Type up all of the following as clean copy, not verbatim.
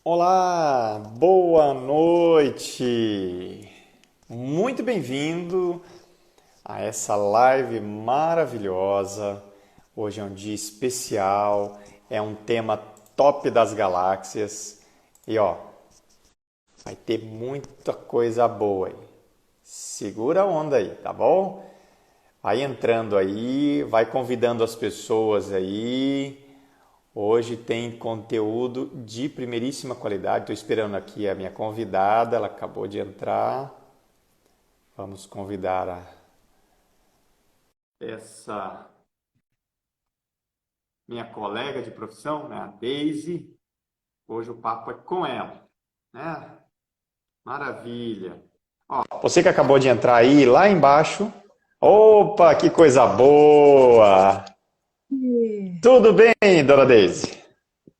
Olá, boa noite. Muito bem-vindo a essa live maravilhosa. Hoje é um dia especial, é um tema top das galáxias e vai ter muita coisa boa aí. Segura a onda aí, tá bom? Vai entrando aí, vai convidando as pessoas aí. Hoje tem conteúdo de primeiríssima qualidade. Estou esperando aqui a minha convidada, ela acabou de entrar. Vamos convidar essa minha colega de profissão, né, a Daisy. Hoje o papo é com ela, né? Maravilha. Você que acabou de entrar aí, lá embaixo. Opa, que coisa boa! Ih, Tudo bem, dona Daisy?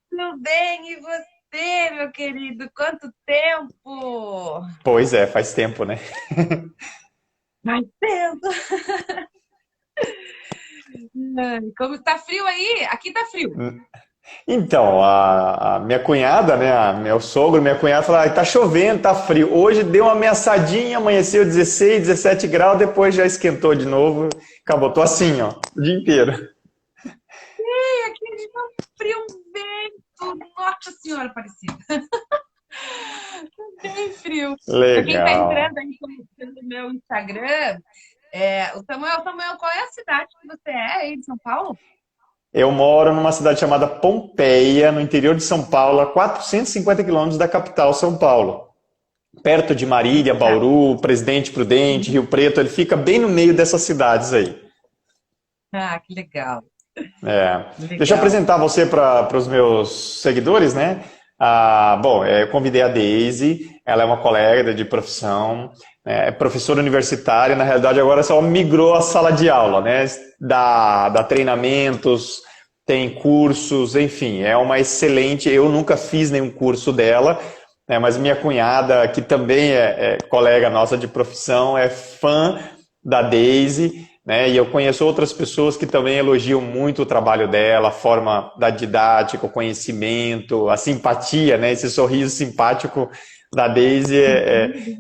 tudo bem, e você, meu querido? Quanto tempo? Pois é, faz tempo, né? Mais tempo. Ai, como tá frio aí? Aqui tá frio. Então, a minha cunhada, né, meu sogro, minha cunhada falaram, tá chovendo, tá frio. Hoje deu uma ameaçadinha, amanheceu 16, 17 graus, depois já esquentou de novo, acabou. Tô assim, ó, o dia inteiro. Ih, aqui a gente tá frio, um vento. Nossa Senhora Aparecida. Bem frio. Para quem tá Legal. entrando aí pelo meu Instagram, o Samuel, qual é a cidade que você é aí de São Paulo? Eu moro numa cidade chamada Pompeia, no interior de São Paulo, a 450 quilômetros da capital, São Paulo. Perto de Marília, Tá. Bauru, Presidente Prudente, Rio Preto, ele fica bem no meio dessas cidades aí. Ah, que legal. É. Deixa eu Legal. apresentar você para os meus seguidores, né? Bom, eu convidei a Daisy, ela é uma colega de profissão, né, é professora universitária, na realidade agora só migrou a sala de aula, né? Dá treinamentos, tem cursos, enfim, é uma excelente. Eu nunca fiz nenhum curso dela, né, mas minha cunhada, que também é colega nossa de profissão, é fã da Daisy, né? E eu conheço outras pessoas que também elogiam muito o trabalho dela, a forma da didática, o conhecimento, a simpatia, né? Esse sorriso simpático da Daisy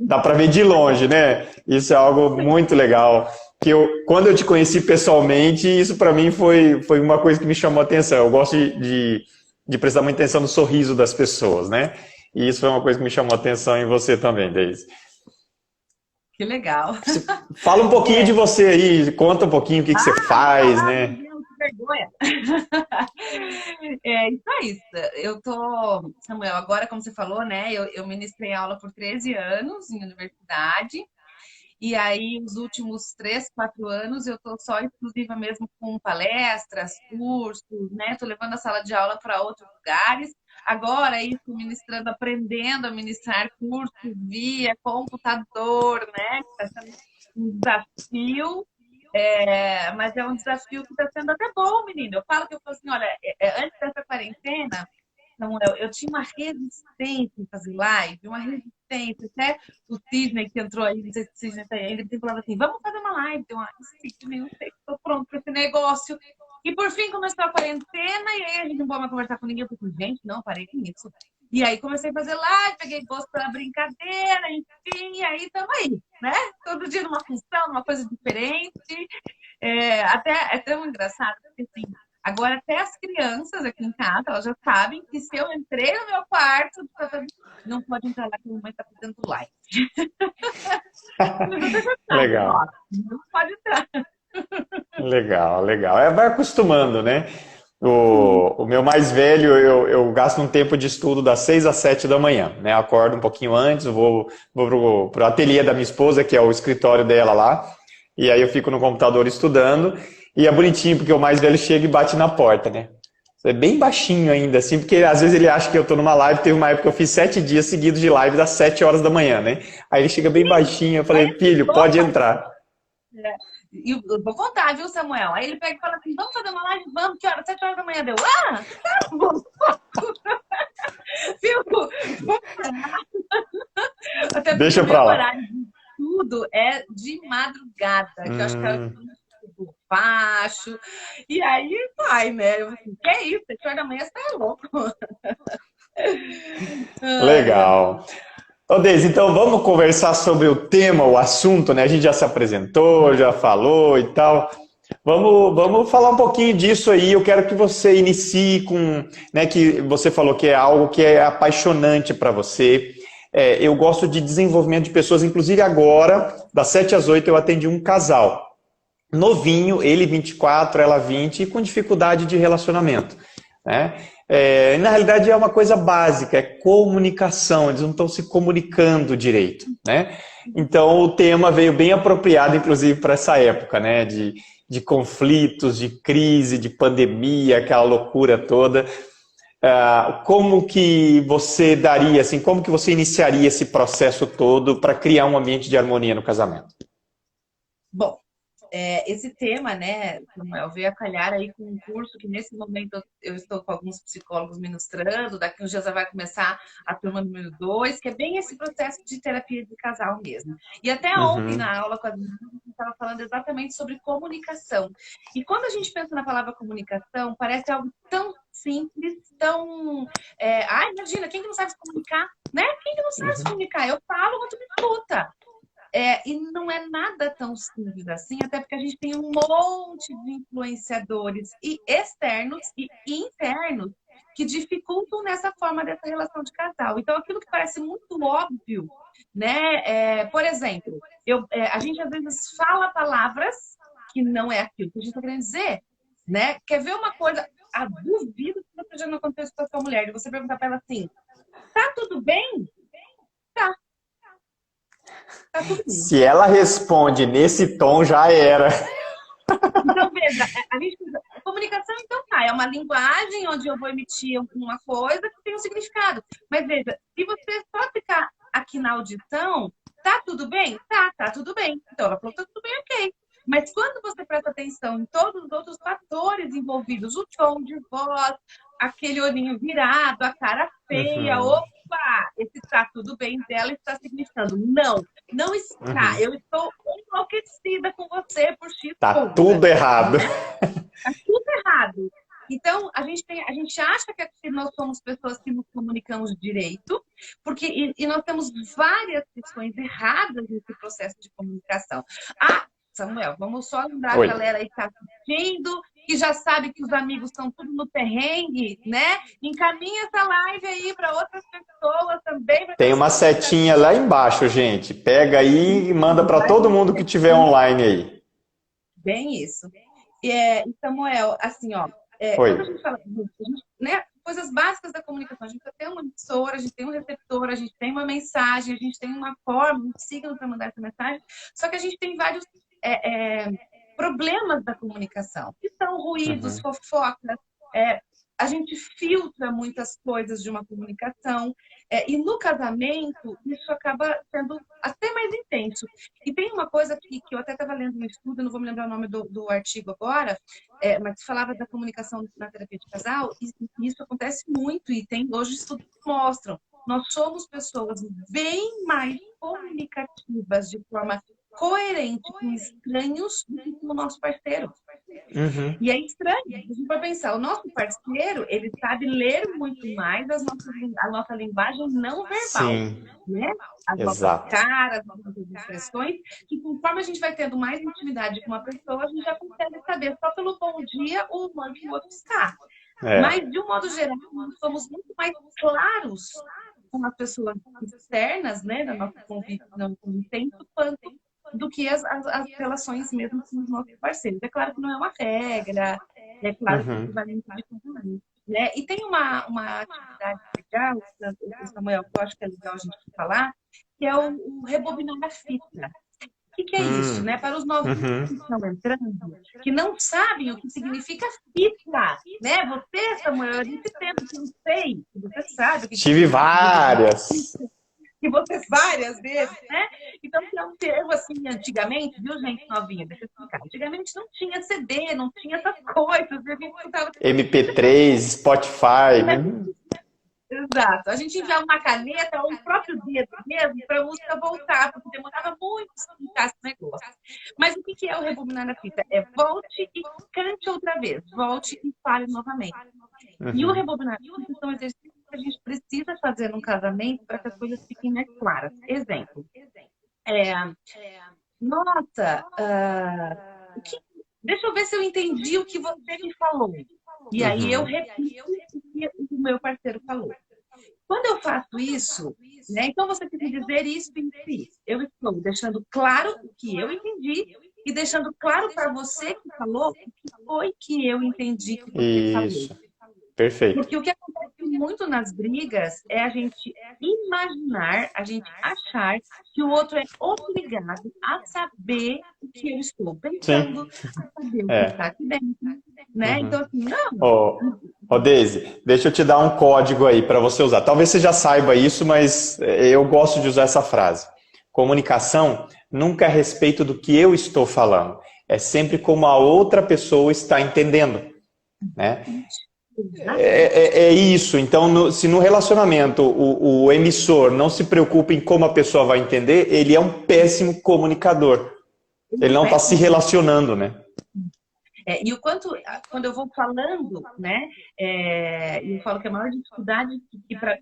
dá para ver de longe, né? Isso é algo muito legal. Quando eu te conheci pessoalmente, isso para mim foi uma coisa que me chamou a atenção. Eu gosto de prestar muita atenção no sorriso das pessoas, né? E isso foi uma coisa que me chamou a atenção em você também, Daisy. Que legal. Fala um pouquinho de É. você aí, conta um pouquinho o que você Vou faz, falar, meu né? Deus, que vergonha. Então é isso. Eu tô, Samuel, agora, como você falou, né? Eu ministrei aula por 13 anos em universidade, e aí os últimos 3, 4 anos eu tô só exclusiva mesmo com palestras, cursos, né? Tô levando a sala de aula para outros lugares. Agora, isso, ministrando, aprendendo a ministrar cursos via computador, né? Que está sendo um desafio. Mas é um desafio que está sendo até bom, menino. Eu falo que eu falo assim, olha, antes dessa quarentena, então, eu tinha uma resistência em fazer live, uma resistência. Até o Sidney que entrou aí, não sei se o Sidney tá aí, ele sempre falava assim, vamos fazer uma live. Eu, Sidney, não sei, estou pronto para esse negócio. E por fim começou a quarentena, e aí a gente não pode mais conversar com ninguém. Eu falei, gente, não, parei com isso. E aí comecei a fazer live, peguei gosto pela brincadeira, enfim, e aí estamos aí, né? Todo dia numa função, numa coisa diferente. Até é tão engraçado, porque assim, agora até as crianças aqui em casa, elas já sabem que se eu entrei no meu quarto, não pode entrar lá que a mamãe tá fazendo live. Eles até já sabem, ó, Legal, não pode entrar. legal, legal. Vai acostumando, né? O meu mais velho, eu gasto um tempo de estudo das 6 às 7 da manhã, né? Acordo um pouquinho antes, vou pro ateliê da minha esposa, que é o escritório dela lá, e aí eu fico no computador estudando, e é bonitinho, porque o mais velho chega e bate na porta, né? É bem baixinho ainda, assim, porque às vezes ele acha que eu tô numa live. Teve uma época que eu fiz 7 dias seguidos de live das 7 horas da manhã, né? Aí ele chega bem baixinho, eu Aí falei, ele filho, pode toma. entrar. E eu vou contar, viu, Samuel? Aí ele pega e fala assim: vamos fazer uma live? Vamos, que hora? 7 horas da manhã deu. Ah, tá bom, viu? Até porque o Deixa meu pra lá. horário de estudo é de madrugada, que eu acho que é Hum, o baixo. E aí vai, né? Eu assim, que é isso? 7 horas da manhã você é louco. Ai, meu Deus. Legal. Ô, Deise, então vamos conversar sobre o tema, o assunto, né? A gente já se apresentou, já falou e tal. Vamos falar um pouquinho disso aí. Eu quero que você inicie com, né, que você falou que é algo que é apaixonante para você. Eu gosto de desenvolvimento de pessoas, inclusive agora, das 7 às 8, eu atendi um casal novinho, ele 24, ela 20, e com dificuldade de relacionamento, né? Na realidade é uma coisa básica, é comunicação, eles não estão se comunicando direito, né? Então o tema veio bem apropriado, inclusive, para essa época, né? De conflitos, de crise, de pandemia, aquela loucura toda. Como que você daria, assim, como que você iniciaria esse processo todo para criar um ambiente de harmonia no casamento? Bom, esse tema, né, Samuel, veio a calhar aí com um curso que nesse momento eu estou com alguns psicólogos ministrando, daqui uns dias já vai começar a turma número 2, que é bem esse processo de terapia de casal mesmo. E até ontem Uhum, na aula com a gente estava falando exatamente sobre comunicação. E quando a gente pensa na palavra comunicação, parece algo tão simples, tão... imagina, quem que não sabe se comunicar? Né? Quem que não sabe se uhum, comunicar? Eu falo, mas tu me escuta. E não é nada tão simples assim, até porque a gente tem um monte de influenciadores e externos e internos que dificultam nessa forma dessa relação de casal. Então, aquilo que parece muito óbvio, né? Por exemplo, a gente às vezes fala palavras que não é aquilo que a gente está querendo dizer, né? Quer ver uma coisa? Duvido que você já não aconteceu com a sua mulher, de você perguntar para ela assim: tá tudo bem? Tá, tá tudo bem. se ela responde nesse tom, já era. Então, veja, a comunicação, então, tá, é uma linguagem onde eu vou emitir uma coisa que tem um significado. Mas, veja, se você só ficar aqui na audição, tá tudo bem? Tá tudo bem. Então, ela falou, tá tudo bem, ok. Mas quando você presta atenção em todos os outros fatores envolvidos, o tom de voz, aquele olhinho virado, a cara feia, Uhum, opa, esse tá tudo bem dela está significando. Não, não está. uhum. Eu estou enlouquecida com você por X Tá coisa, tudo errado. né? Tá tudo errado. Então, a gente acha que nós somos pessoas que nos comunicamos direito, porque nós temos várias questões erradas nesse processo de comunicação. Samuel, vamos só lembrar a Oi. galera aí que está assistindo, que já sabe que os amigos estão tudo no perrengue, né? Encaminha essa live aí para outras pessoas também, para que Tem elas uma possam ficar setinha lá embaixo, gente. Pega aí e manda para todo mundo que tiver online aí. bem isso. E Samuel, assim, ó, Oi. quando a gente fala, né, coisas básicas da comunicação, a gente tem uma emissora, a gente tem um receptor, a gente tem uma mensagem, a gente tem uma forma, um signo para mandar essa mensagem, só que a gente tem vários problemas da comunicação, que são ruídos, Uhum. fofocas, é, a gente filtra muitas coisas de uma comunicação, e no casamento isso acaba sendo até mais intenso. E tem uma coisa que eu até estava lendo no estudo, eu não vou me lembrar o nome do artigo agora, mas falava da comunicação na terapia de casal, e isso acontece muito, e tem hoje estudos que mostram. Nós somos pessoas bem mais comunicativas de forma coerente com estranhos do que com o nosso parceiro. Uhum. E é estranho, se a gente vai pensar, o nosso parceiro, ele sabe ler muito mais a nossa linguagem não verbal, Sim, né? As nossas exato. caras, as nossas expressões, que conforme a gente vai tendo mais intimidade com uma pessoa, a gente já consegue saber só pelo bom dia o humor que o outro está. É. Mas, de um modo geral, nós somos muito mais claros com as pessoas externas, né, da nossa convívio, não intenso, quanto do que as relações mesmo com os nossos parceiros. É claro que não é uma regra, é claro que isso Uhum. vai muito de compromisso. Né? E tem uma atividade legal, Samuel, que eu acho que é legal a gente falar, que é o rebobinar a fita. O que é isso, né? Para os novinhos que Uhum. estão entrando, que não sabem o que significa fita, né? Você, Samuel, nesse tempo que eu sei, que você sabe o que Tive significa rebobinar a várias. fita, que você várias vezes, né? Então, que é um termo assim, antigamente, viu, gente novinha? Deixa eu explicar. Antigamente não tinha CD, não tinha essas coisas, a gente escutava MP3, Spotify. né? Exato. A gente enviava uma caneta ou o próprio dedo mesmo para a música voltar, porque demorava muito explicar esse negócio. Mas o que é o rebobinar a fita? É volte e cante outra vez, volte e fale novamente. E o Uhum. rebobinar a fita são exercícios que a gente precisa fazer num casamento para que as coisas fiquem mais claras. Exemplo, é, nossa, o que- deixa eu ver se eu entendi o que você me falou. E aí eu Uhum. repito o que o meu parceiro falou. Quando eu faço isso, né? Então você tem que dizer isso em si. Eu estou deixando claro o que eu entendi e deixando claro para você que falou o que foi que eu entendi que você falou. Isso, perfeito. Porque o que acontece muito nas brigas é a gente imaginar, a gente achar que o outro é obrigado a saber o que eu estou Sim, pensando, a saber o que é. está aqui dentro, né? Uhum. Então, assim, não. Ô, Daisy, deixa eu te dar um código aí para você usar. Talvez você já saiba isso, mas eu gosto de usar essa frase. Comunicação nunca é a respeito do que eu estou falando, é sempre como a outra pessoa está entendendo, né? Exatamente. É isso. Então, se no relacionamento o emissor não se preocupa em como a pessoa vai entender, ele é um péssimo comunicador. Ele é Ele um não está se péssimo. relacionando, né? E o quanto, quando eu vou falando, né, eu falo que a maior dificuldade que para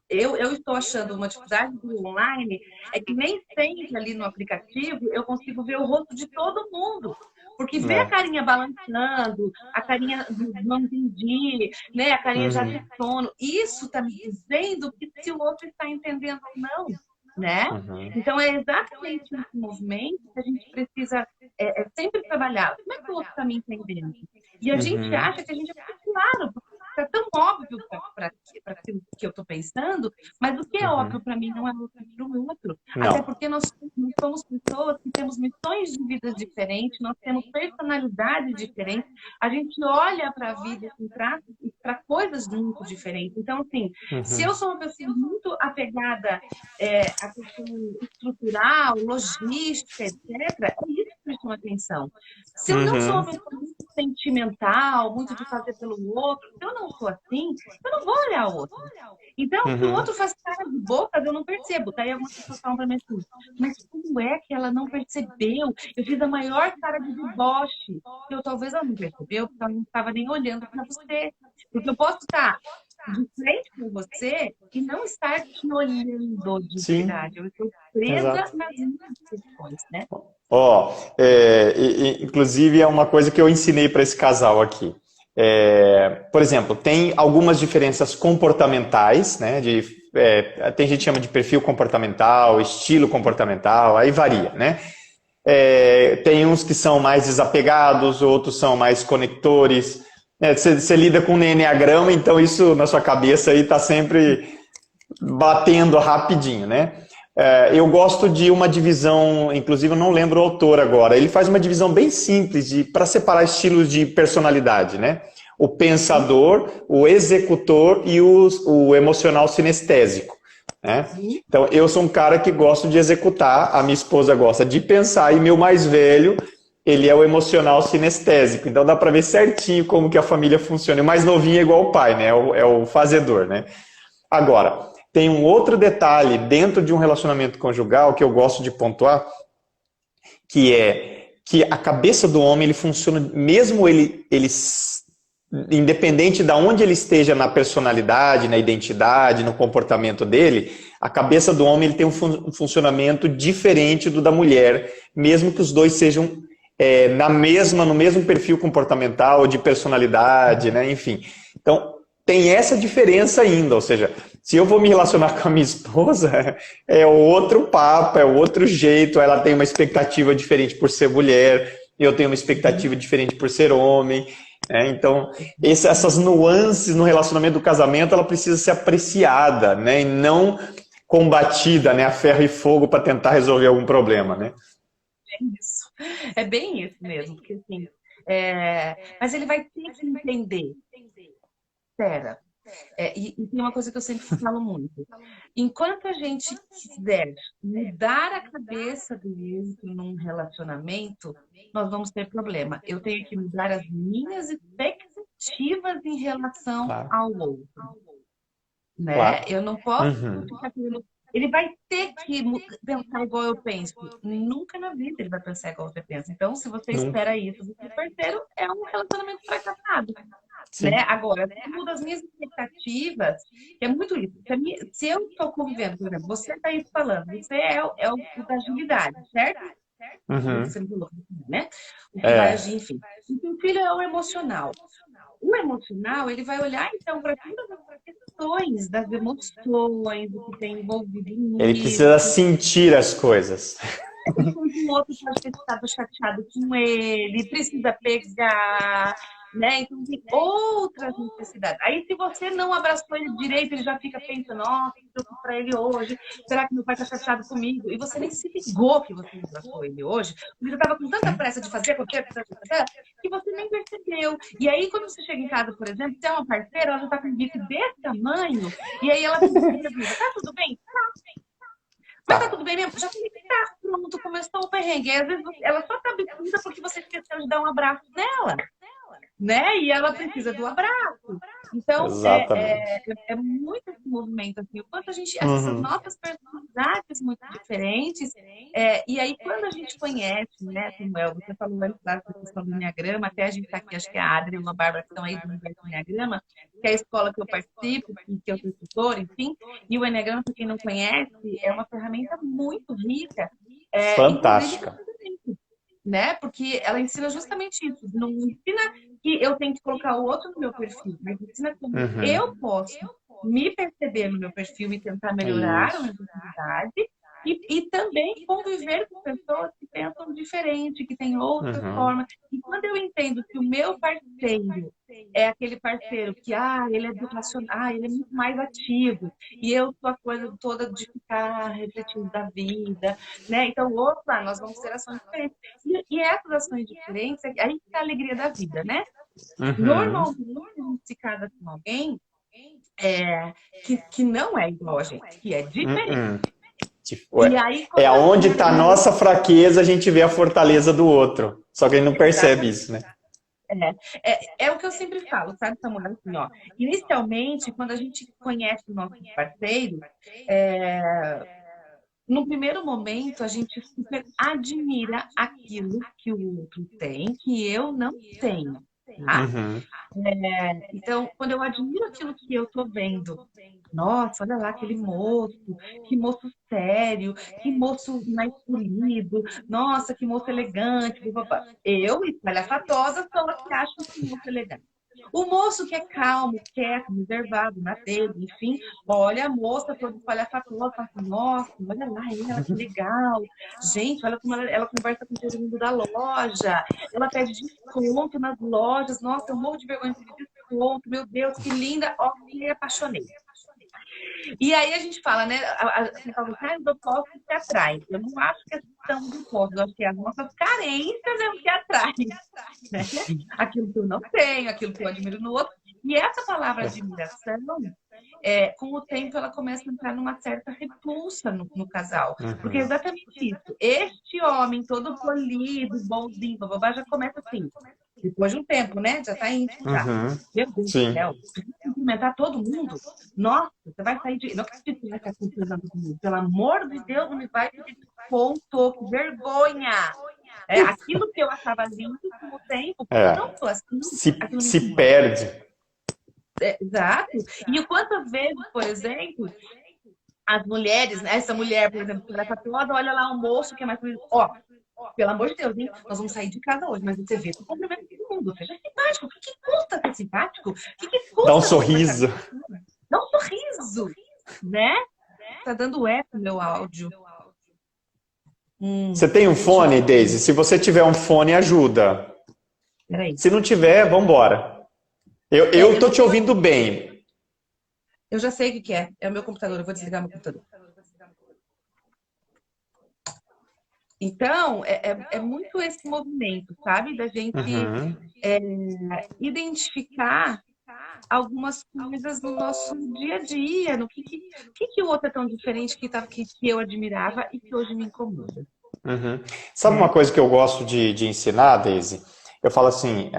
eu estou achando uma dificuldade do online é que nem sempre ali no aplicativo eu consigo ver o rosto de todo mundo. Porque ver a É. carinha balançando, a carinha do não entendi, né, a carinha já de Uhum, sono, isso está me dizendo que se o outro está entendendo ou não, né? uhum, Então é exatamente esse movimento que a gente precisa sempre trabalhar. Como é que o outro está me entendendo? E a gente uhum, acha que a gente é muito claro, está tão óbvio para aquilo que eu estou pensando, mas o que é uhum. óbvio para mim não é óbvio para o outro. Até Não. porque nós somos pessoas que temos missões de vida diferentes, nós temos personalidades diferentes, a gente olha para a vida assim, para coisas muito diferentes. Então, assim, se Uhum, eu sou uma pessoa muito apegada à questão estrutural, logística, etc., é isso que me chama atenção. Se eu não sou uhum, uma pessoa muito sentimental, muito de fazer pelo outro, se eu não sou assim, eu não vou olhar o outro. Então, se o uhum, outro faz cara de boca, eu não percebo. Daí algumas pessoas falam para mim assim, mas como é que ela não percebeu? Eu fiz a maior cara de deboche. Talvez ela não percebeu, porque ela não estava nem olhando para você. Porque eu posso estar de frente com você e não estar te olhando de sim, verdade. Eu estou presa exato. nas minhas questões, né? Ó, inclusive é uma coisa que eu ensinei para esse casal aqui. Por exemplo, tem algumas diferenças comportamentais, né? Tem gente que chama de perfil comportamental, estilo comportamental, aí varia, né? Tem uns que são mais desapegados, outros são mais conectores. Você lida com o enneagrama, então isso na sua cabeça aí está sempre batendo rapidinho, né? Eu gosto de uma divisão, inclusive eu não lembro o autor agora, ele faz uma divisão bem simples para separar estilos de personalidade, né? O pensador, o executor e o emocional sinestésico, né? Uhum. Então eu sou um cara que gosto de executar, a minha esposa gosta de pensar e meu mais velho, ele é o emocional sinestésico, então dá para ver certinho como que a família funciona. O mais novinho é igual o pai, né? É o fazedor, né? Agora, tem um outro detalhe dentro de um relacionamento conjugal que eu gosto de pontuar, que é que a cabeça do homem ele funciona, mesmo ele independente de onde ele esteja na personalidade, na identidade, no comportamento dele, a cabeça do homem ele tem um funcionamento diferente do da mulher, mesmo que os dois sejam no mesmo perfil comportamental ou de personalidade, né? Enfim. Então, tem essa diferença ainda, ou seja, se eu vou me relacionar com a minha esposa, é outro papo, é outro jeito, ela tem uma expectativa diferente por ser mulher, eu tenho uma expectativa diferente por ser homem, né? Então, essas nuances no relacionamento do casamento, ela precisa ser apreciada, né? E não combatida, né, a ferro e fogo para tentar resolver algum problema, né? É isso. É bem isso mesmo, porque assim, mas ele vai ter que entender. Espera. E tem uma coisa que eu sempre falo muito. Enquanto a gente quiser mudar a cabeça do outro num relacionamento, nós vamos ter problema. Eu tenho que mudar as minhas expectativas em relação Claro, ao outro, né? claro. Eu não posso Uhum. ficar querendo... Ele vai ter que pensar igual eu penso. Nunca na vida ele vai pensar igual você pensa. Então, se você Nunca. espera isso do seu parceiro, é um relacionamento fracassado. né? Sim. Agora, tudo das minhas expectativas, que é muito isso. Se eu estou convivendo, por exemplo, você está aí falando, você é o da agilidade, certo? Uhum. Você me falou, né? O que vai É. agir, enfim. E o filho é o emocional. O emocional, ele vai olhar, então, para todas as questões das emoções, do que tem envolvido Ele precisa nisso. sentir as coisas. Enquanto o outro pode ter ficado chateado com ele, precisa pegar, né? Então tem outras necessidades. Aí se você não abraçou ele direito, ele já fica pensando, nossa, o que eu fiz pra ele hoje? Será que meu pai tá chateado comigo? E você nem se ligou que você não abraçou ele hoje, porque você estava com tanta pressa de fazer qualquer coisa que você nem percebeu. E aí, quando você chega em casa, por exemplo, você é uma parceira, ela já tá com um bico desse tamanho, e aí ela te pergunta, tá tudo bem? Mas tá tudo Tá. bem mesmo? Já falei que tá, pronto, começou o perrengue. Às vezes ela só tá absurda porque você esqueceu de dar um abraço nela, né? E ela precisa do abraço. Então, Exatamente. é muito esse movimento, assim, o quanto a gente, essas Uhum. nossas personalidades muito diferentes, e aí quando a gente conhece, né, Samuel, você falou antes da questão do Enneagrama, até a gente tá aqui, acho que a Adri e uma Bárbara que estão aí do Universo Enneagrama, que é a escola que eu participo, que eu sou tutor, enfim, e o Enneagrama, para quem não conhece, é uma ferramenta muito rica, inclusive Fantástica. né? Porque ela ensina justamente isso. Não ensina que eu tenho que colocar o outro no meu perfil, mas ensina como Uhum. eu posso me perceber no meu perfil e tentar melhorar a minha Isso. visibilidade. E também conviver com pessoas que pensam diferente, que têm outra Uhum. forma. E quando eu entendo que o meu parceiro é aquele parceiro que, ele é educacional, ele é muito mais ativo, e eu sou a coisa toda de ficar refletindo da vida, né? Então, opa, nós vamos ter ações diferentes. E essas ações diferentes, aí que tá a alegria da vida, né? Uhum. Normalmente, a gente se casa com alguém que não é igual a gente, que é diferente. Uhum. Tipo, E aí, é quando a aonde gente está a nossa fraqueza, a gente vê a fortaleza do outro. Só que a gente não percebe exatamente. isso, né? É o que eu sempre falo, sabe, Samuel? Assim, ó, inicialmente, quando a gente conhece o nosso parceiro, no primeiro momento, a gente super admira aquilo que o outro tem, que eu não tenho, tá? Uhum. Então, quando eu admiro aquilo que eu tô vendo, nossa, olha lá aquele moço, que moço sério, que moço mais polido, nossa, que moço elegante, papapá. Eu, espalhafatosa, sou a que acho esse moço elegante. O moço que é calmo, quieto, reservado, na dele, enfim, olha a moça toda espalhafatosa, fala assim, nossa, olha lá ela, que legal. Gente, olha como ela conversa com todo mundo da loja, ela pede desconto nas lojas, nossa, eu morro de vergonha de pedir desconto, meu Deus, que linda, ó, me apaixonei. E aí a gente fala, né? Você fala assim, os opostos se atraem. Eu não acho que são os opostos, eu acho que as nossas carências é o que atrai, né? Aquilo que eu não tenho, aquilo que eu admiro no outro. E essa palavra admiração, com o tempo, ela começa a entrar numa certa repulsa no casal. Porque é Uhum. exatamente isso. Este homem todo polido, bonzinho, babá, já começa assim. Depois de um tempo, né? Já tá íntimo já. Uhum. Meu Deus do Sim. céu, precisa cumprimentar todo mundo? Nossa, você vai sair de. Não acredito que vai estar cumprimentando todo mundo. Pelo amor de Deus, não me vai pedir desconto, que vergonha! Aquilo que eu achava lindo com o tempo, É. pronto, assim, Se, aquilo me se incomoda. perde. Exato. E o quantas vezes, por exemplo, as mulheres, né, essa mulher, por exemplo, que ela tá toda, olha lá um moço que é mais bonito. Ó, pelo amor de Deus, hein? Nós vamos sair de casa hoje, mas você vê, tu cumprimenta todo mundo. Seja simpático. O que custa ser simpático? O que Dá um custa você conversar com sorriso. a pessoa? Dá um sorriso, né? Tá dando eco no meu áudio. Você tem um Deixa eu fone, ver. Daisy? Se você tiver um fone, ajuda. Peraí. Se não tiver, vamos embora. Eu Eu tô não te tô. ouvindo bem. Eu já sei o que é. É o meu computador. Eu vou desligar meu computador. Então, é muito esse movimento, sabe? Da gente Uhum. é, identificar algumas coisas no nosso dia a dia, no que o outro é tão diferente que eu admirava e que hoje me incomoda, Uhum. Sabe uma né? coisa que eu gosto de ensinar, Daisy? Eu falo assim,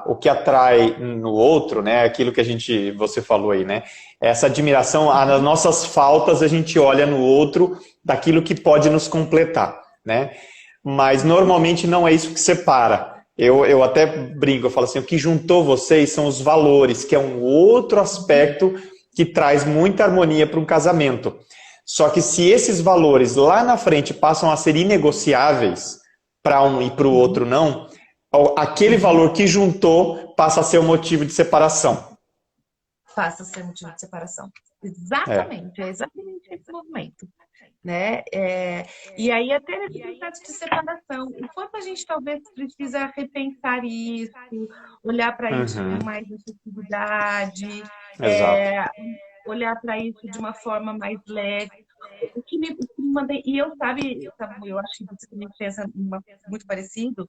o que atrai no outro, né? Aquilo que você falou aí, né? Essa admiração, as nossas faltas a gente olha no outro daquilo que pode nos completar, né? Mas normalmente não é isso que separa. Eu até brinco, eu falo assim, o que juntou vocês são os valores, que é um outro aspecto que traz muita harmonia para um casamento. Só que se esses valores lá na frente passam a ser inegociáveis para um e para o outro não, aquele valor que juntou passa a ser o motivo de separação. Passa a ser motivo de separação. É. Exatamente, é exatamente esse movimento. Né? E aí até nesse processo de separação, o quanto a gente talvez precisa repensar isso, olhar para isso com Uhum. mais acessibilidade, Exato. olhar para isso de uma forma mais leve. O que me mantém, e eu sabe, eu acho que você também pensa muito parecido,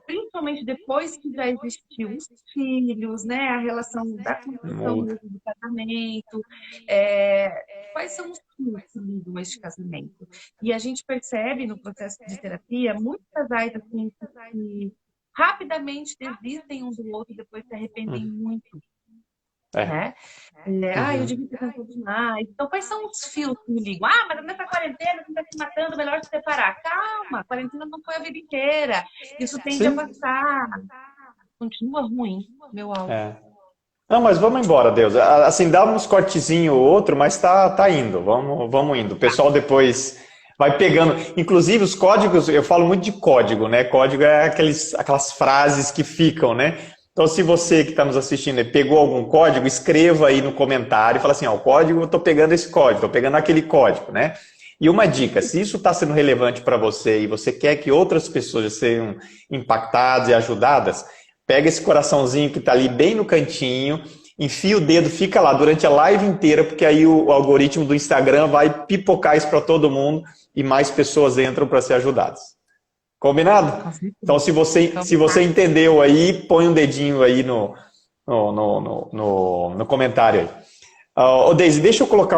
principalmente depois que já existiu os filhos, né, a relação da construção Muda. mesmo do casamento, é, quais são os fios que ligam este casamento? E a gente percebe no processo de terapia muitos casais assim que rapidamente desistem um do outro, depois se arrependem Hum. muito, É. né? Eu Uhum. devia ter tentado demais. Então, quais são os fios que me ligam? Ah, mas nessa quarentena você está se matando, melhor se separar. Calma, a quarentena não foi a vida inteira. Isso tende a Sim. passar. Continua ruim, meu áudio. É. Não, mas vamos embora, Deus. Assim, dá uns cortezinho ou outro, mas tá indo. Vamos indo. O pessoal depois vai pegando. Inclusive, os códigos, eu falo muito de código, né? Código é aquelas frases que ficam, né? Então, se você que está nos assistindo pegou algum código, escreva aí no comentário e fala assim, ó, o código, eu tô pegando esse código, tô pegando aquele código, né? E uma dica, se isso está sendo relevante para você e você quer que outras pessoas sejam impactadas e ajudadas, pega esse coraçãozinho que está ali bem no cantinho, enfia o dedo, fica lá durante a live inteira, porque aí o algoritmo do Instagram vai pipocar isso para todo mundo e mais pessoas entram para ser ajudadas. Combinado? Com Então, certeza. se você entendeu aí, põe um dedinho aí no comentário aí. Ô, Deise, deixa eu colocar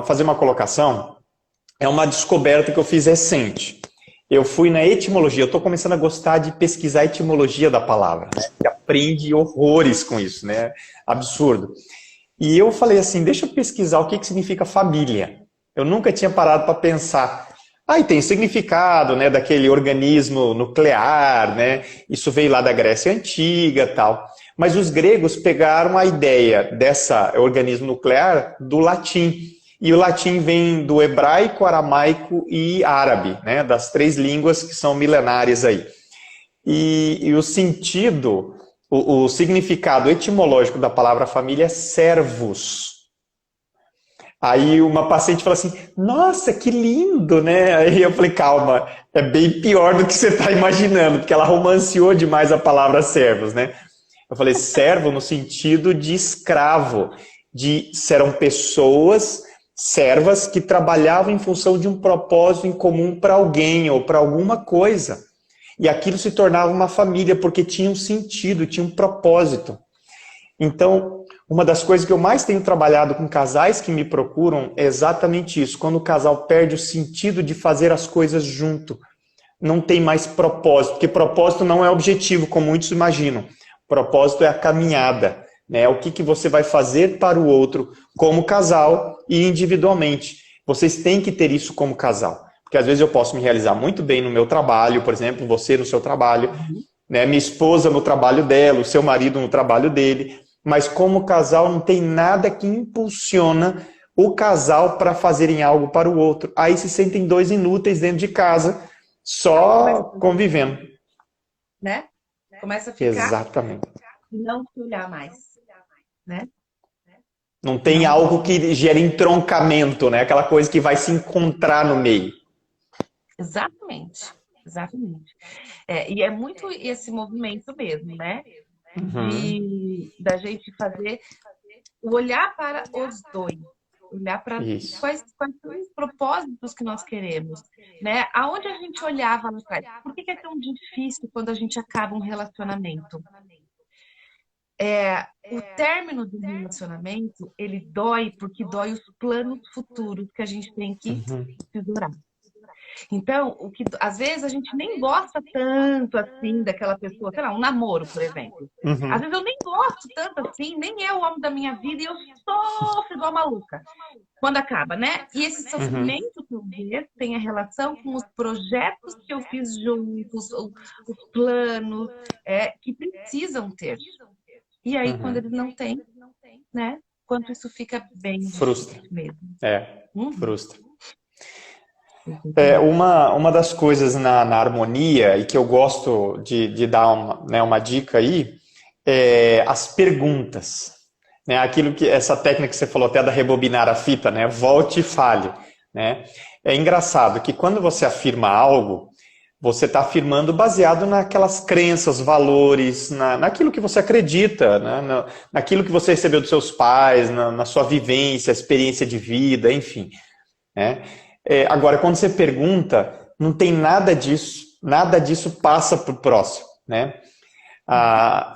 fazer uma colocação. É uma descoberta que eu fiz recente. Eu fui na etimologia, eu estou começando a gostar de pesquisar a etimologia da palavra, né? Você aprende horrores com isso, né? Absurdo. E eu falei assim, deixa eu pesquisar o que significa família. Eu nunca tinha parado para pensar. E tem significado, né, daquele organismo nuclear, né? Isso veio lá da Grécia Antiga, tal. Mas os gregos pegaram a ideia dessa organismo nuclear do latim. E o latim vem do hebraico, aramaico e árabe, né? Das três línguas que são milenares aí. E o sentido, o significado etimológico da palavra família é servos. Aí uma paciente fala assim, nossa, que lindo, né? Aí eu falei, calma, é bem pior do que você está imaginando, porque ela romanceou demais a palavra servos, né? Eu falei, servo no sentido de escravo, serão pessoas servas que trabalhavam em função de um propósito em comum para alguém ou para alguma coisa. E aquilo se tornava uma família porque tinha um sentido, tinha um propósito. Então, uma das coisas que eu mais tenho trabalhado com casais que me procuram é exatamente isso. Quando o casal perde o sentido de fazer as coisas junto, não tem mais propósito, porque propósito não é objetivo, como muitos imaginam. Propósito é a caminhada, né? É o que você vai fazer para o outro como casal e individualmente. Vocês têm que ter isso como casal. Porque às vezes eu posso me realizar muito bem no meu trabalho, por exemplo, você no seu trabalho, né? Minha esposa no trabalho dela, o seu marido no trabalho dele, mas como casal não tem nada que impulsiona o casal para fazerem algo para o outro. Aí se sentem dois inúteis dentro de casa, só convivendo. Né? Começa a ficar Exatamente. e não se olhar mais, né? Não tem Não. algo que gere entroncamento, né? Aquela coisa que vai se encontrar no meio. Exatamente, exatamente. E é muito esse movimento mesmo, né? Uhum. Da gente fazer o olhar para os dois, olhar para Isso. quais são os propósitos que nós queremos, né? Aonde a gente olhava lá atrás? Por que é tão difícil quando a gente acaba um relacionamento? O término do relacionamento, ele dói porque dói os planos futuros que a gente tem que Uhum. segurar. Então, às vezes a gente nem gosta tanto assim daquela pessoa, sei lá, um namoro, por exemplo. Às Uhum. vezes eu nem gosto tanto assim, nem é o homem da minha vida e eu sofro igual maluca. quando acaba, né? E esse Uhum, sofrimento que eu vejo tem a relação com os projetos que eu fiz juntos, os planos, que precisam ter. E aí, quando uhum. eles não têm, né? Quanto isso fica bem Frustra. difícil mesmo. É, Uhum. frustra. Uma das coisas na harmonia, e que eu gosto de dar uma, né, uma dica aí, é as perguntas. Né? Aquilo que, essa técnica que você falou até da rebobinar a fita, né? Volte e fale. Né? É engraçado que quando você afirma algo, você está afirmando baseado naquelas crenças, valores, naquilo que você acredita, né? Naquilo que você recebeu dos seus pais, na sua vivência, experiência de vida, enfim. Né? Agora, quando você pergunta, não tem nada disso passa para o próximo. Né?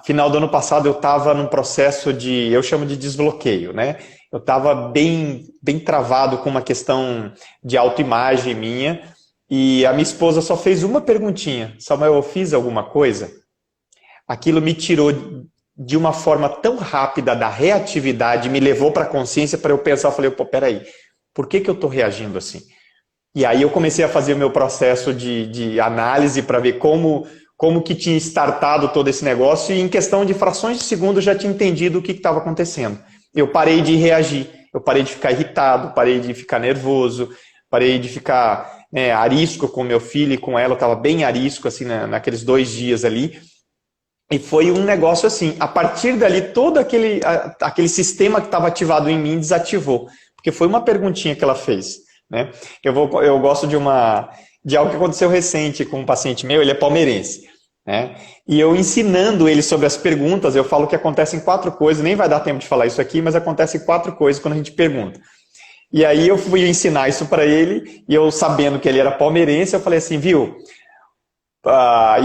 Final do ano passado eu estava num processo eu chamo de desbloqueio. Né? Eu estava bem travado com uma questão de autoimagem minha, e a minha esposa só fez uma perguntinha: Samuel, eu fiz alguma coisa? Aquilo me tirou de uma forma tão rápida da reatividade, me levou para a consciência para eu pensar. Eu falei, pô, peraí, por que eu estou reagindo assim? E aí eu comecei a fazer o meu processo de análise para ver como que tinha startado todo esse negócio, e em questão de frações de segundo eu já tinha entendido o que estava acontecendo. Eu parei de reagir, eu parei de ficar irritado, parei de ficar nervoso, parei de ficar, né, arisco com meu filho e com ela. Eu estava bem arisco assim, naqueles 2 dias ali. E foi um negócio assim, a partir dali todo aquele sistema que estava ativado em mim desativou, porque foi uma perguntinha que ela fez. Né? Eu gosto de algo que aconteceu recente com um paciente meu. Ele é palmeirense. Né? E eu ensinando ele sobre as perguntas, eu falo que acontecem 4 coisas, nem vai dar tempo de falar isso aqui, mas acontecem 4 coisas quando a gente pergunta. E aí eu fui ensinar isso para ele, e eu sabendo que ele era palmeirense, eu falei assim, viu,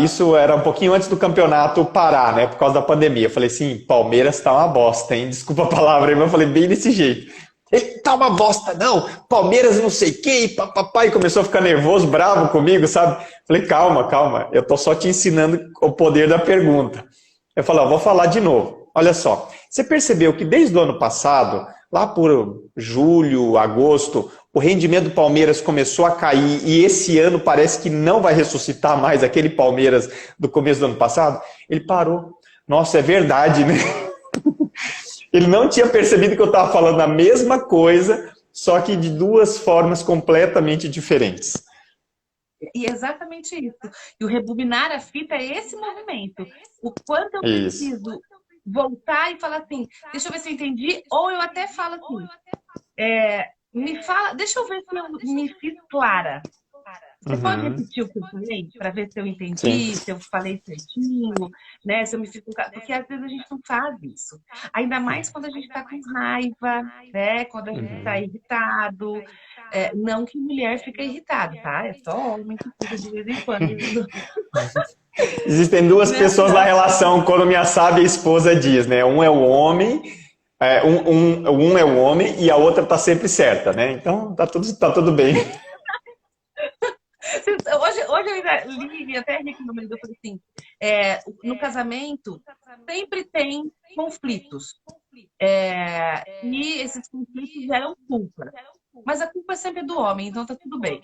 isso era um pouquinho antes do campeonato parar, né, por causa da pandemia. Eu falei assim, Palmeiras tá uma bosta, hein? Desculpa a palavra, mas eu falei bem desse jeito. Ele tá uma bosta, não. Palmeiras não sei o quê, papapá, e começou a ficar nervoso, bravo comigo, sabe? Falei, calma, calma, eu tô só te ensinando o poder da pergunta. Eu falei, vou falar de novo. Olha só, você percebeu que desde o ano passado, lá por julho, agosto, o rendimento do Palmeiras começou a cair, e esse ano parece que não vai ressuscitar mais aquele Palmeiras do começo do ano passado? Ele parou. Nossa, é verdade, né? Ele não tinha percebido que eu estava falando a mesma coisa, só que de 2 formas completamente diferentes. E é exatamente isso. E o rebobinar a fita é esse movimento. O quanto eu Isso. preciso voltar e falar assim, deixa eu ver se eu entendi, ou eu até falo assim, me fala, deixa eu ver se eu me fiz clara. Você pode Uhum. repetir o que eu falei para ver se eu Sim. entendi, se eu falei certinho, né? Se eu me fiz clara. Porque às vezes a gente não faz isso. Ainda mais quando a gente está com raiva, né? Quando a gente está Uhum. irritado. Não que mulher fica irritada, tá? É só homem que fica de vez em quando. Existem 2 Né? pessoas na relação, quando minha sábia esposa diz, né? Um é o homem, um é o homem e a outra tá sempre certa, né? Então tá tudo bem. Hoje eu ainda li e até ri com meu marido, eu falei assim, no casamento sempre tem conflitos. E esses conflitos geram culpa. Mas a culpa é sempre do homem, então tá tudo bem.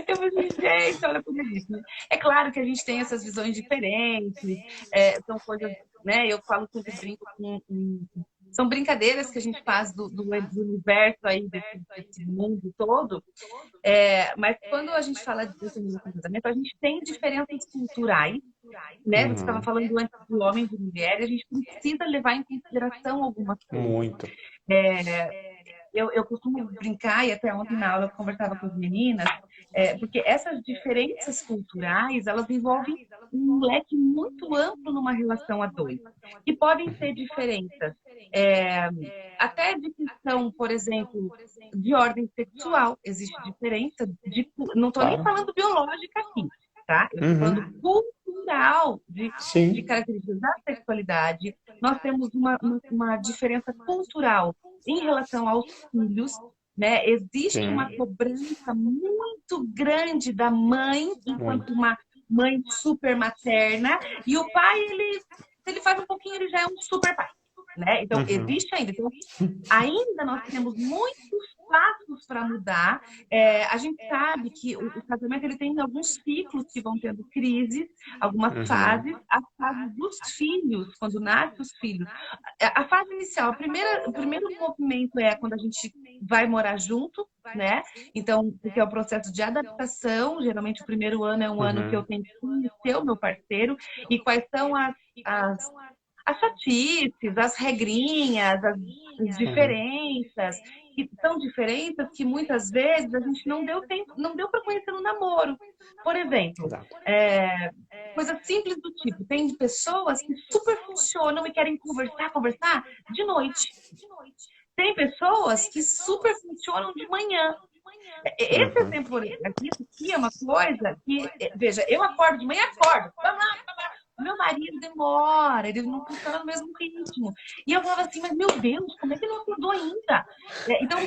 Eu falei, gente, olha como é isso. Né? É claro que a gente tem essas visões diferentes, são coisas, né? Eu falo sempre, brinco são brincadeiras que a gente faz do universo aí, desse mundo todo. Mas quando a gente fala de casamento, a gente tem diferenças culturais, né? Você estava Uhum. falando antes do homem e de mulher, a gente precisa levar em consideração algumas coisas. Muito. Eu costumo brincar, e até ontem na aula eu conversava com as meninas, porque essas diferenças culturais, elas envolvem um leque muito amplo numa relação a dois, que podem ser diferenças, é, até de questão, por exemplo, de ordem sexual, existe diferença, não estou nem Claro. falando biológica aqui, tá? Eu estou falando Uhum. cultural, de Sim. características da sexualidade. Nós temos uma diferença cultural em relação aos filhos, né? Existe Sim. uma cobrança muito grande da mãe, enquanto Muito. uma mãe super materna, e o pai, se ele faz um pouquinho, ele já é um super pai. né? Então, Uhum. existe ainda. Então, ainda nós temos muitos passos para mudar. A gente sabe que o casamento ele tem alguns ciclos que vão tendo crises, algumas Uhum. fases, as fases dos filhos, quando nascem os filhos. A fase inicial, o primeiro movimento é quando a gente vai morar junto, né? Então, porque é o processo de adaptação. Geralmente, o primeiro ano é um ano que eu Uhum. tenho que conhecer o meu parceiro e quais são as as chatices, as regrinhas, as Uhum. diferenças, que são diferenças que muitas vezes a gente não deu tempo, não deu para conhecer no namoro. Por exemplo, Exato. é, coisas simples do tipo, tem pessoas que super funcionam e querem conversar de noite. Tem pessoas que super funcionam de manhã. Esse Uhum. exemplo aqui é uma coisa que, veja, eu acordo de manhã, acordo. Vamos lá, meu marido demora, ele não funciona no mesmo ritmo. E eu falava assim, mas meu Deus, como é que ele não acordou ainda? Então,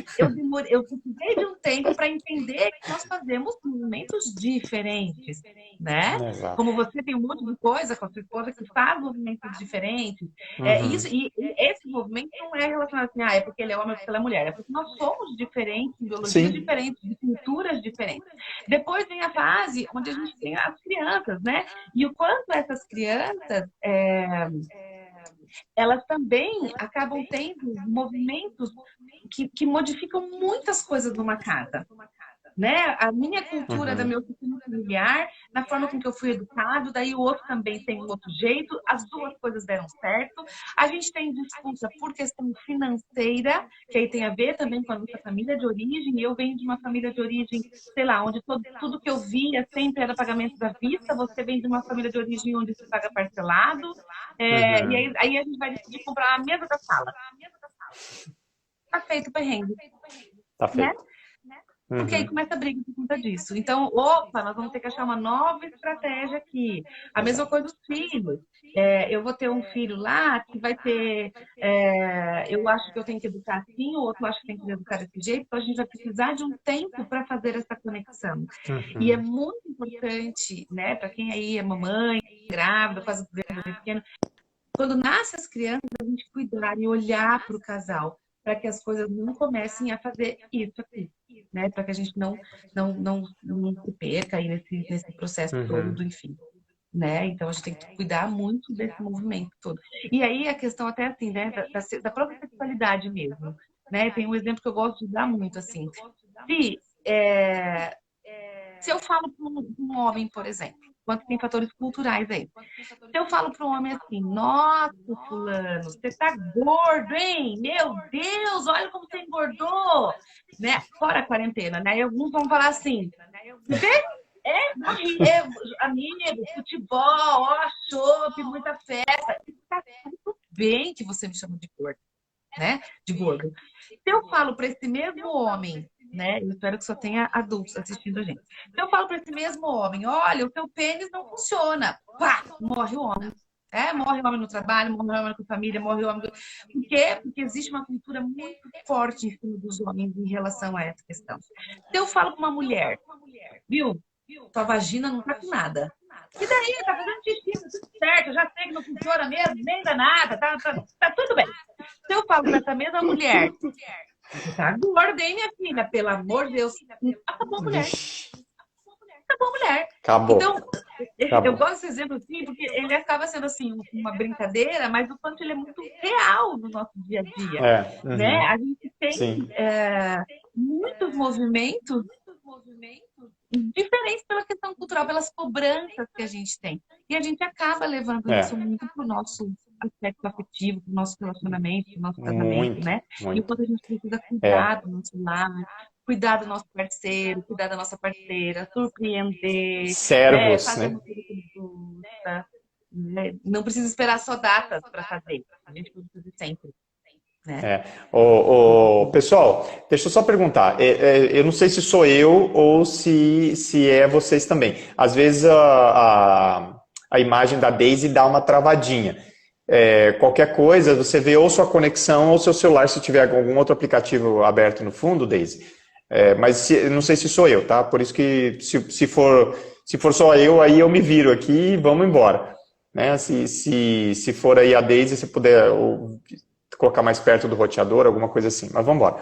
eu precisei de um tempo para entender que nós fazemos movimentos diferentes, né? Exato. Como você tem um monte de coisa com a sua esposa que faz movimentos diferentes. Uhum. E esse movimento não é relacionado assim, é porque ele é homem ou porque ela é mulher. É porque nós somos diferentes, ideologias Sim. diferentes, de culturas diferentes. Depois vem a fase onde a gente tem as crianças, né? E o quanto essas crianças, elas também acabam tendo movimentos que modificam muitas coisas numa casa, né? A minha cultura da Uhum. meu sistema familiar, na forma com que eu fui educado, daí o outro também tem um outro jeito, as duas coisas deram certo. A gente tem disputa por questão financeira, que aí tem a ver também com a nossa família de origem. Eu venho de uma família de origem, sei lá, onde tudo que eu via sempre era pagamento à vista. Você vem de uma família de origem onde se paga parcelado. E Uhum. aí a gente vai decidir comprar a mesa da sala. Tá feito o perrengue, Tá né? feito. Porque aí Uhum. começa a briga por conta disso. Então, opa, nós vamos ter que achar uma nova estratégia aqui. A mesma Exato. coisa dos filhos. Eu vou ter um filho lá que vai ter. Eu acho que eu tenho que educar assim, o outro acha que tem que educar desse jeito. Então, a gente vai precisar de um tempo para fazer essa conexão. E é Uhum. muito importante, né, para quem aí é mamãe, grávida, quase pequeno, quando nascem as crianças, a gente cuidar e olhar para o casal, para que as coisas não comecem a fazer isso aqui, né? Para que a gente não se perca aí nesse processo Uhum. todo, enfim. Né? Então a gente tem que cuidar muito desse movimento todo. E aí a questão até assim, né, da própria sexualidade mesmo, né? Tem um exemplo que eu gosto de dar muito assim. Se, é, se eu falo para um homem, por exemplo, quanto tem fatores culturais aí. Se eu falo para um homem assim, nossa, fulano, você tá gordo, hein? Meu Deus, olha como você engordou, né? Fora a quarentena, né? E alguns vão falar assim, o quê? Morri, amigo, futebol, ó, chope, muita festa. Tá tudo bem que você me chama de gordo, né? De gordo. Se eu falo para esse mesmo homem, né? Eu espero que só tenha adultos assistindo a gente. Se eu falo para esse mesmo homem, olha, o teu pênis não funciona, pá, morre o homem. Morre o homem no trabalho, morre o homem com a família, morre o homem. Por quê? Porque existe uma cultura muito forte em cima dos homens em relação a essa questão. Se eu falo para uma mulher, viu? Tua vagina não tá com nada. E daí? Tá fazendo xixi, tá tudo certo, eu já sei que não funciona mesmo, nem dá nada, tá tudo bem. Se eu falo para essa mesma mulher, você tá gorda, hein, minha filha? Pelo amor de Deus. Acabou a mulher. Vixe. Acabou a mulher. Acabou. Então, eu Acabou. gosto desse exemplo assim, porque ele acaba sendo assim uma brincadeira, mas o quanto ele é muito real no nosso dia a dia. É. Né? Uhum. A gente tem Sim. muitos movimentos diferentes pela questão cultural, pelas cobranças que a gente tem. E a gente acaba levando isso É. muito para o nosso aspecto afetivo, para o nosso relacionamento, para o nosso casamento, Muito, né? E o muito. quanto a gente precisa É. cuidar do nosso lar, cuidar do nosso parceiro, cuidar da nossa parceira, surpreender, né? Servos, Fazer né? uma coisa que ele gosta. Né? Não precisa esperar só datas para fazer. A gente pode fazer sempre, né? É. Pessoal, deixa eu só perguntar. Eu não sei se sou eu ou se é vocês também. Às vezes a imagem da Daisy dá uma travadinha. Qualquer coisa, você vê ou sua conexão ou seu celular, se tiver algum outro aplicativo aberto no fundo, Daisy. Mas não sei se sou eu, tá? Por isso que se for só eu, aí eu me viro aqui e vamos embora. Né? Se for aí a Daisy, se puder colocar mais perto do roteador, alguma coisa assim, mas vamos embora.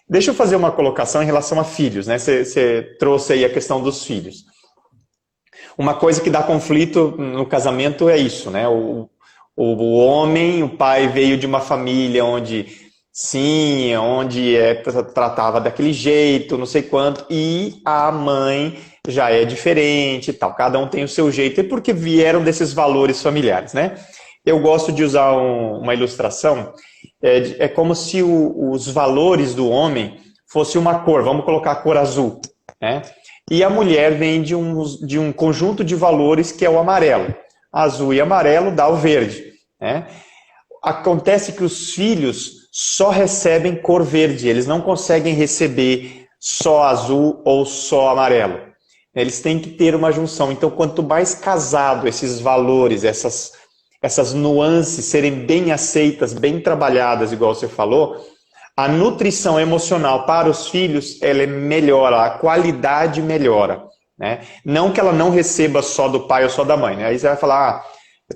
Deixa eu fazer uma colocação em relação a filhos, né? Você trouxe aí a questão dos filhos. Uma coisa que dá conflito no casamento é isso, né? O homem, o pai veio de uma família onde sim, onde tratava daquele jeito, não sei quanto, e a mãe já é diferente e tal. Cada um tem o seu jeito, e porque vieram desses valores familiares, né? Eu gosto de usar uma ilustração, é como se os valores do homem fosse uma cor, vamos colocar a cor azul, né? E a mulher vem de um conjunto de valores que é o amarelo. Azul e amarelo dá o verde, né? Acontece que os filhos só recebem cor verde, eles não conseguem receber só azul ou só amarelo. Eles têm que ter uma junção. Então, quanto mais casado esses valores, essas nuances serem bem aceitas, bem trabalhadas, igual você falou, a nutrição emocional para os filhos, ela melhora, a qualidade melhora, né? Não que ela não receba só do pai ou só da mãe, né? Aí você vai falar,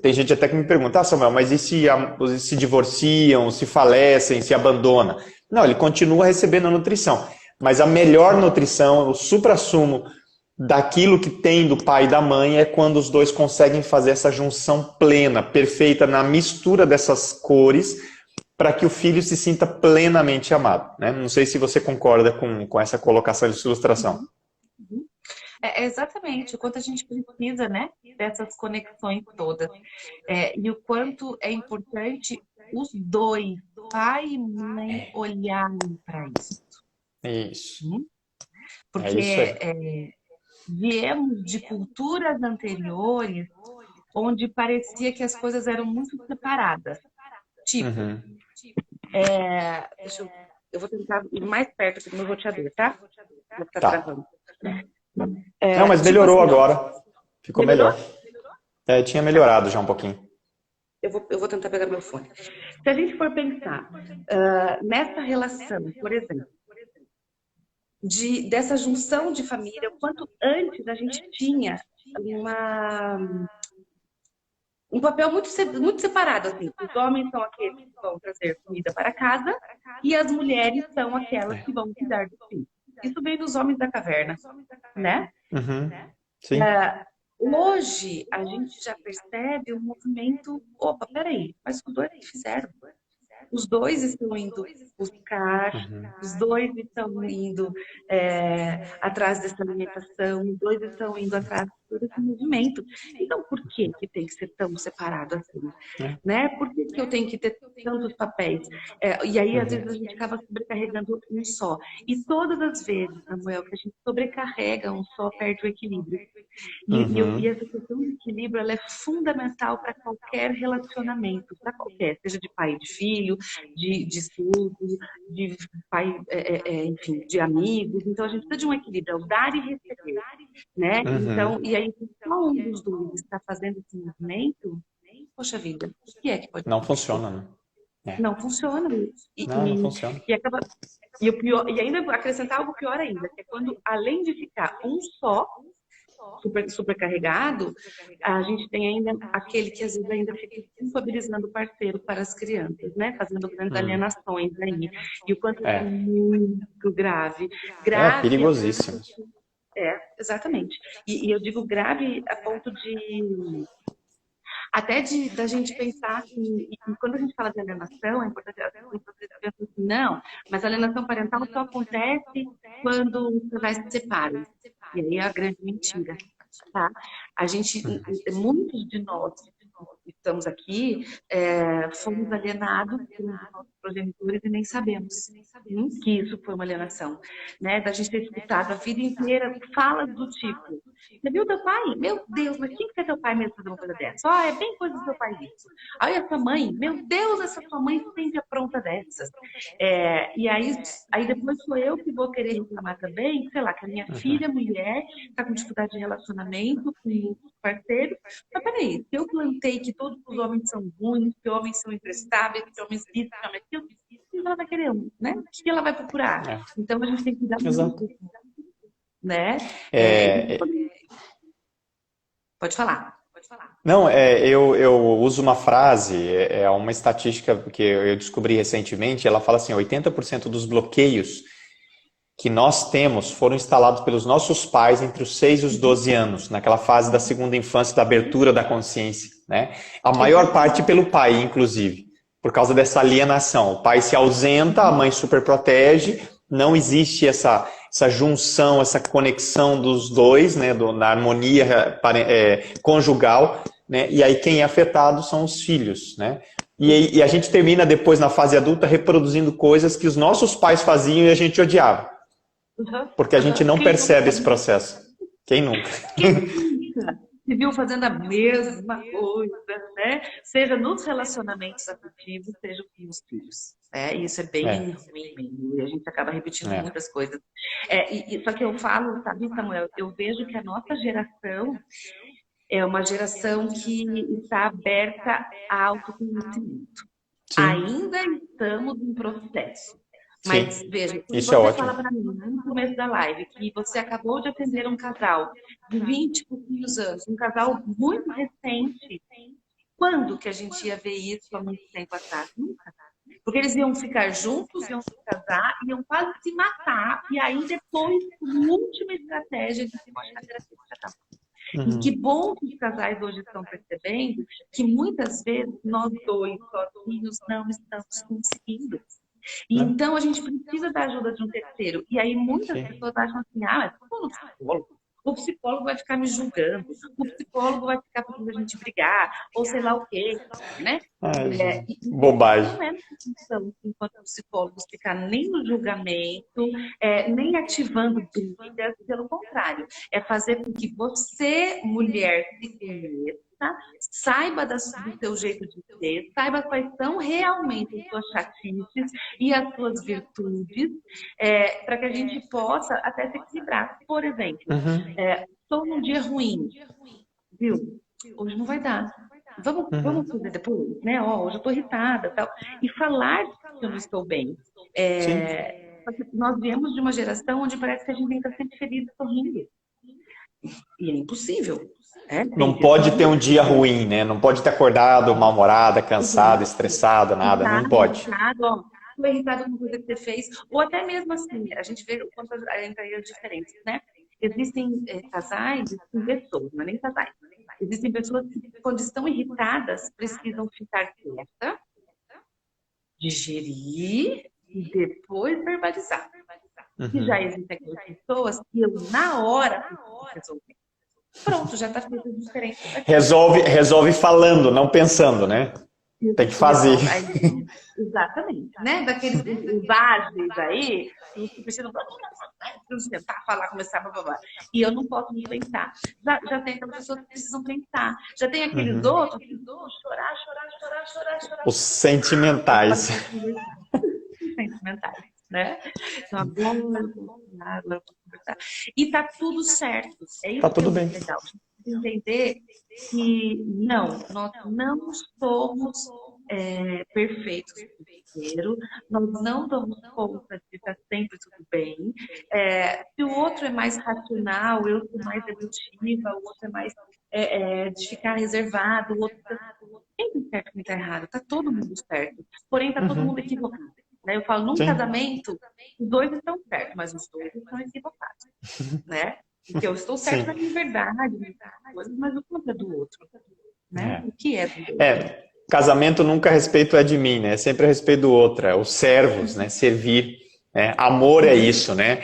tem gente até que me pergunta, Samuel, mas e se divorciam, se falecem, se abandonam? Não, ele continua recebendo a nutrição, mas a melhor nutrição, o suprassumo daquilo que tem do pai e da mãe é quando os dois conseguem fazer essa junção plena, perfeita, na mistura dessas cores, para que o filho se sinta plenamente amado, né? Não sei se você concorda com essa colocação de ilustração. Exatamente, o quanto a gente precisa, né, dessas conexões todas. E o quanto é importante os dois, pai e mãe, olharem para isso. Isso. Porque isso aí. Viemos de culturas anteriores onde parecia que as coisas eram muito separadas. Tipo, eu vou tentar ir mais perto aqui do meu roteador, tá? Vou ficar travando. Não, mas tipo melhorou assim, agora. Ficou melhorou? melhor. Tinha melhorado já um pouquinho. Eu vou tentar pegar meu fone. Se a gente for pensar nessa relação, por exemplo, dessa junção de família, o quanto antes a gente tinha um papel muito separado, assim. Os homens são aqueles que vão trazer comida para casa e as mulheres são aquelas que vão cuidar dos filhos. Isso vem dos homens da caverna, né? Sim. Hoje, a gente já percebe um movimento... Opa, peraí, mas os dois fizeram. Os dois estão indo buscar, os dois estão indo atrás dessa alimentação, os dois estão indo atrás desse movimento. Então, por que tem que ser tão separado assim? Né? Por que eu tenho que ter tantos papéis? E aí, às vezes, a gente acaba sobrecarregando um só. E todas as vezes, Samuel, que a gente sobrecarrega um só, perde o equilíbrio. E essa questão do equilíbrio, ela é fundamental para qualquer relacionamento, para qualquer, seja de pai e de filho, de estudo, de pai, enfim, de amigos. Então, a gente precisa de um equilíbrio, é o dar e receber, né? Então, e aí, se só um dos dois está fazendo esse movimento, poxa vida, o que é que pode Não acontecer? funciona, né? Não funciona. Não funciona. E o pior, e ainda acrescentar algo pior ainda, que é quando, além de ficar um só, supercarregado, a gente tem ainda aquele que às vezes ainda fica culpabilizando o parceiro para as crianças, né? Fazendo grandes alienações aí. E o quanto é muito grave. Grave perigosíssimo. Exatamente. E eu digo grave a ponto de... Até da gente pensar que, quando a gente fala de alienação, é importante as pessoas pensam assim, não, mas a alienação parental só acontece quando os casais se separam. E aí é a grande mentira, tá? A gente, muitos de nós que estamos aqui, fomos alienados pelos nossos progenitores e nem sabemos que isso foi uma alienação, né? Da gente ter escutado a vida inteira falas do tipo, você viu teu pai? Meu Deus, mas quem que é teu pai mesmo fazer uma coisa dessa? É bem coisa do seu pai isso. Aí a sua mãe, meu Deus, essa sua mãe sempre apronta dessas. E aí depois sou eu que vou querer reclamar também, sei lá, que a minha filha, mulher, está com dificuldade de relacionamento com o parceiro. Mas peraí, se eu plantei que todos os homens são ruins, que homens são imprestáveis, que homens isso, que homens aquilo, o que ela vai querer, né? O que ela vai procurar? Então a gente tem que dar muito, né? Pode falar. Não, eu uso uma frase, é uma estatística que eu descobri recentemente, ela fala assim, 80% dos bloqueios que nós temos foram instalados pelos nossos pais entre os 6 e os 12 anos, naquela fase da segunda infância, da abertura da consciência, né? A maior parte pelo pai, inclusive, por causa dessa alienação. O pai se ausenta, a mãe superprotege, não existe essa junção, essa conexão dos dois, né, na harmonia conjugal, né? E aí quem é afetado são os filhos, né? E a gente termina depois, na fase adulta, reproduzindo coisas que os nossos pais faziam e a gente odiava. Porque a gente não percebe esse processo. Quem nunca? Quem nunca se viu fazendo a mesma coisa, né? Seja nos relacionamentos afetivos, seja com os filhos. Isso é bem ruim mesmo. E a gente acaba repetindo muitas coisas. Só que eu falo, sabe, Samuel, eu vejo que a nossa geração é uma geração que está aberta a autoconhecimento. Sim. Ainda estamos em processo. Mas, Sim, veja, quando isso você é ótimo. fala para mim no começo da live que você acabou de atender um casal de 20 e pouquinhos anos, um casal muito recente, quando que a gente ia ver isso há muito tempo atrás? Nunca. Porque eles iam ficar juntos, iam se casar, iam quase se matar, e aí depois, a última estratégia de se mostrar E que bom que os casais hoje estão percebendo que muitas vezes nós dois sozinhos não estamos conseguindo. E então a gente precisa da ajuda de um terceiro. E aí muitas pessoas acham assim, mas eu vou no psicólogo. O psicólogo vai ficar me julgando, o psicólogo vai ficar fazendo a gente brigar, ou sei lá o quê, né? Bobagem. Não é nossa função, enquanto psicólogos, ficar nem no julgamento, nem ativando dúvidas, pelo contrário, é fazer com que você, mulher, se conheça, saiba do seu jeito de ser, saiba quais são realmente as suas chatices e as suas virtudes, para que a gente possa até se equilibrar. Por exemplo, estou num dia ruim, viu? Hoje não vai dar. Vamos fazer depois, né? Hoje eu estou irritada, tal. E falar que eu não estou bem. Nós viemos de uma geração onde parece que a gente está sempre feliz e sorrindo. E é impossível. Não pode ter um dia ruim, né? Não pode ter acordado mal-humorada, cansada, estressada, nada. Não pode. Estou irritado com coisa que você fez. Ou até mesmo assim, a gente vê o quanto entraria as diferenças, né? Existem casais, existem pessoas, não é nem casais. Existem pessoas que, quando estão irritadas, precisam ficar quieta, digerir e depois verbalizar. E já existem aquelas pessoas que eu, na hora, resolver. Pronto, já está feita a diferença. Resolve falando, não pensando, né? Tem que fazer. Exatamente, né? Daqueles ágeis aí, que precisam tentar falar, começar a blá. E eu não posso me pensar. Já tem aquelas pessoas que precisam pensar. Já tem aqueles outros que vão chorar. Os sentimentais. Sentimentais, né? Então, agora conversar. E tá tudo certo. É isso tá tudo que é bem. Legal. Entender que nós não somos perfeitos inteiro, nós não damos conta de estar sempre tudo bem. Se o outro é mais racional, eu sou mais emotiva, o outro é mais de ficar reservado, o outro quem está certo e quem está errado, está todo mundo certo, porém está todo mundo equivocado. Né? Eu falo, num casamento, os dois estão certos, mas os dois estão equivocados, né? Porque eu estou certo na minha verdade, mas o quanto é do outro, né? O que é do outro? Casamento nunca a respeito é de mim, né? Sempre a respeito do outro, os servos, né? Servir, né? Amor é isso, né?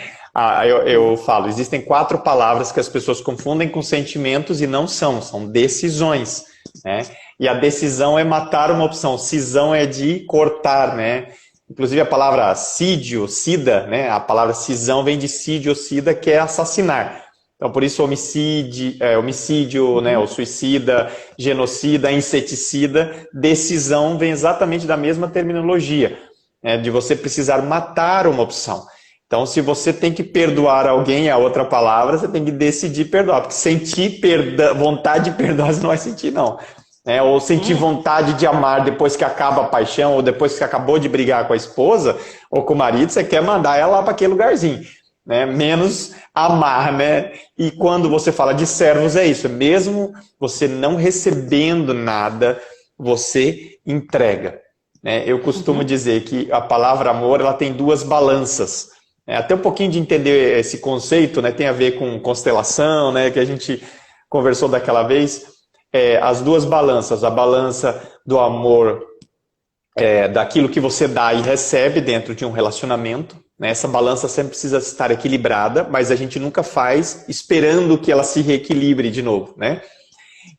Eu falo, existem 4 palavras que as pessoas confundem com sentimentos e não são decisões, né? E a decisão é matar uma opção, cisão é de cortar, né? Inclusive a palavra sídio, sida, né? A palavra cisão vem de sídio ou sida, que é assassinar. Então, por isso, homicídio, né, o suicida, genocida, inseticida, decisão vem exatamente da mesma terminologia, né, de você precisar matar uma opção. Então, se você tem que perdoar alguém, a outra palavra, você tem que decidir perdoar, porque sentir vontade de perdoar você não vai sentir, não. Né? Ou sentir vontade de amar depois que acaba a paixão, ou depois que acabou de brigar com a esposa ou com o marido, você quer mandar ela lá para aquele lugarzinho. né? Menos amar, né? E quando você fala de servos, é isso. Mesmo você não recebendo nada, você entrega, né? Eu costumo Uhum. dizer que a palavra amor, ela tem duas balanças. Até um pouquinho de entender esse conceito, né? Tem a ver com constelação, né? Que a gente conversou daquela vez. As duas balanças. A balança do amor, daquilo que você dá e recebe dentro de um relacionamento, né? Essa balança sempre precisa estar equilibrada, mas a gente nunca faz esperando que ela se reequilibre de novo, né?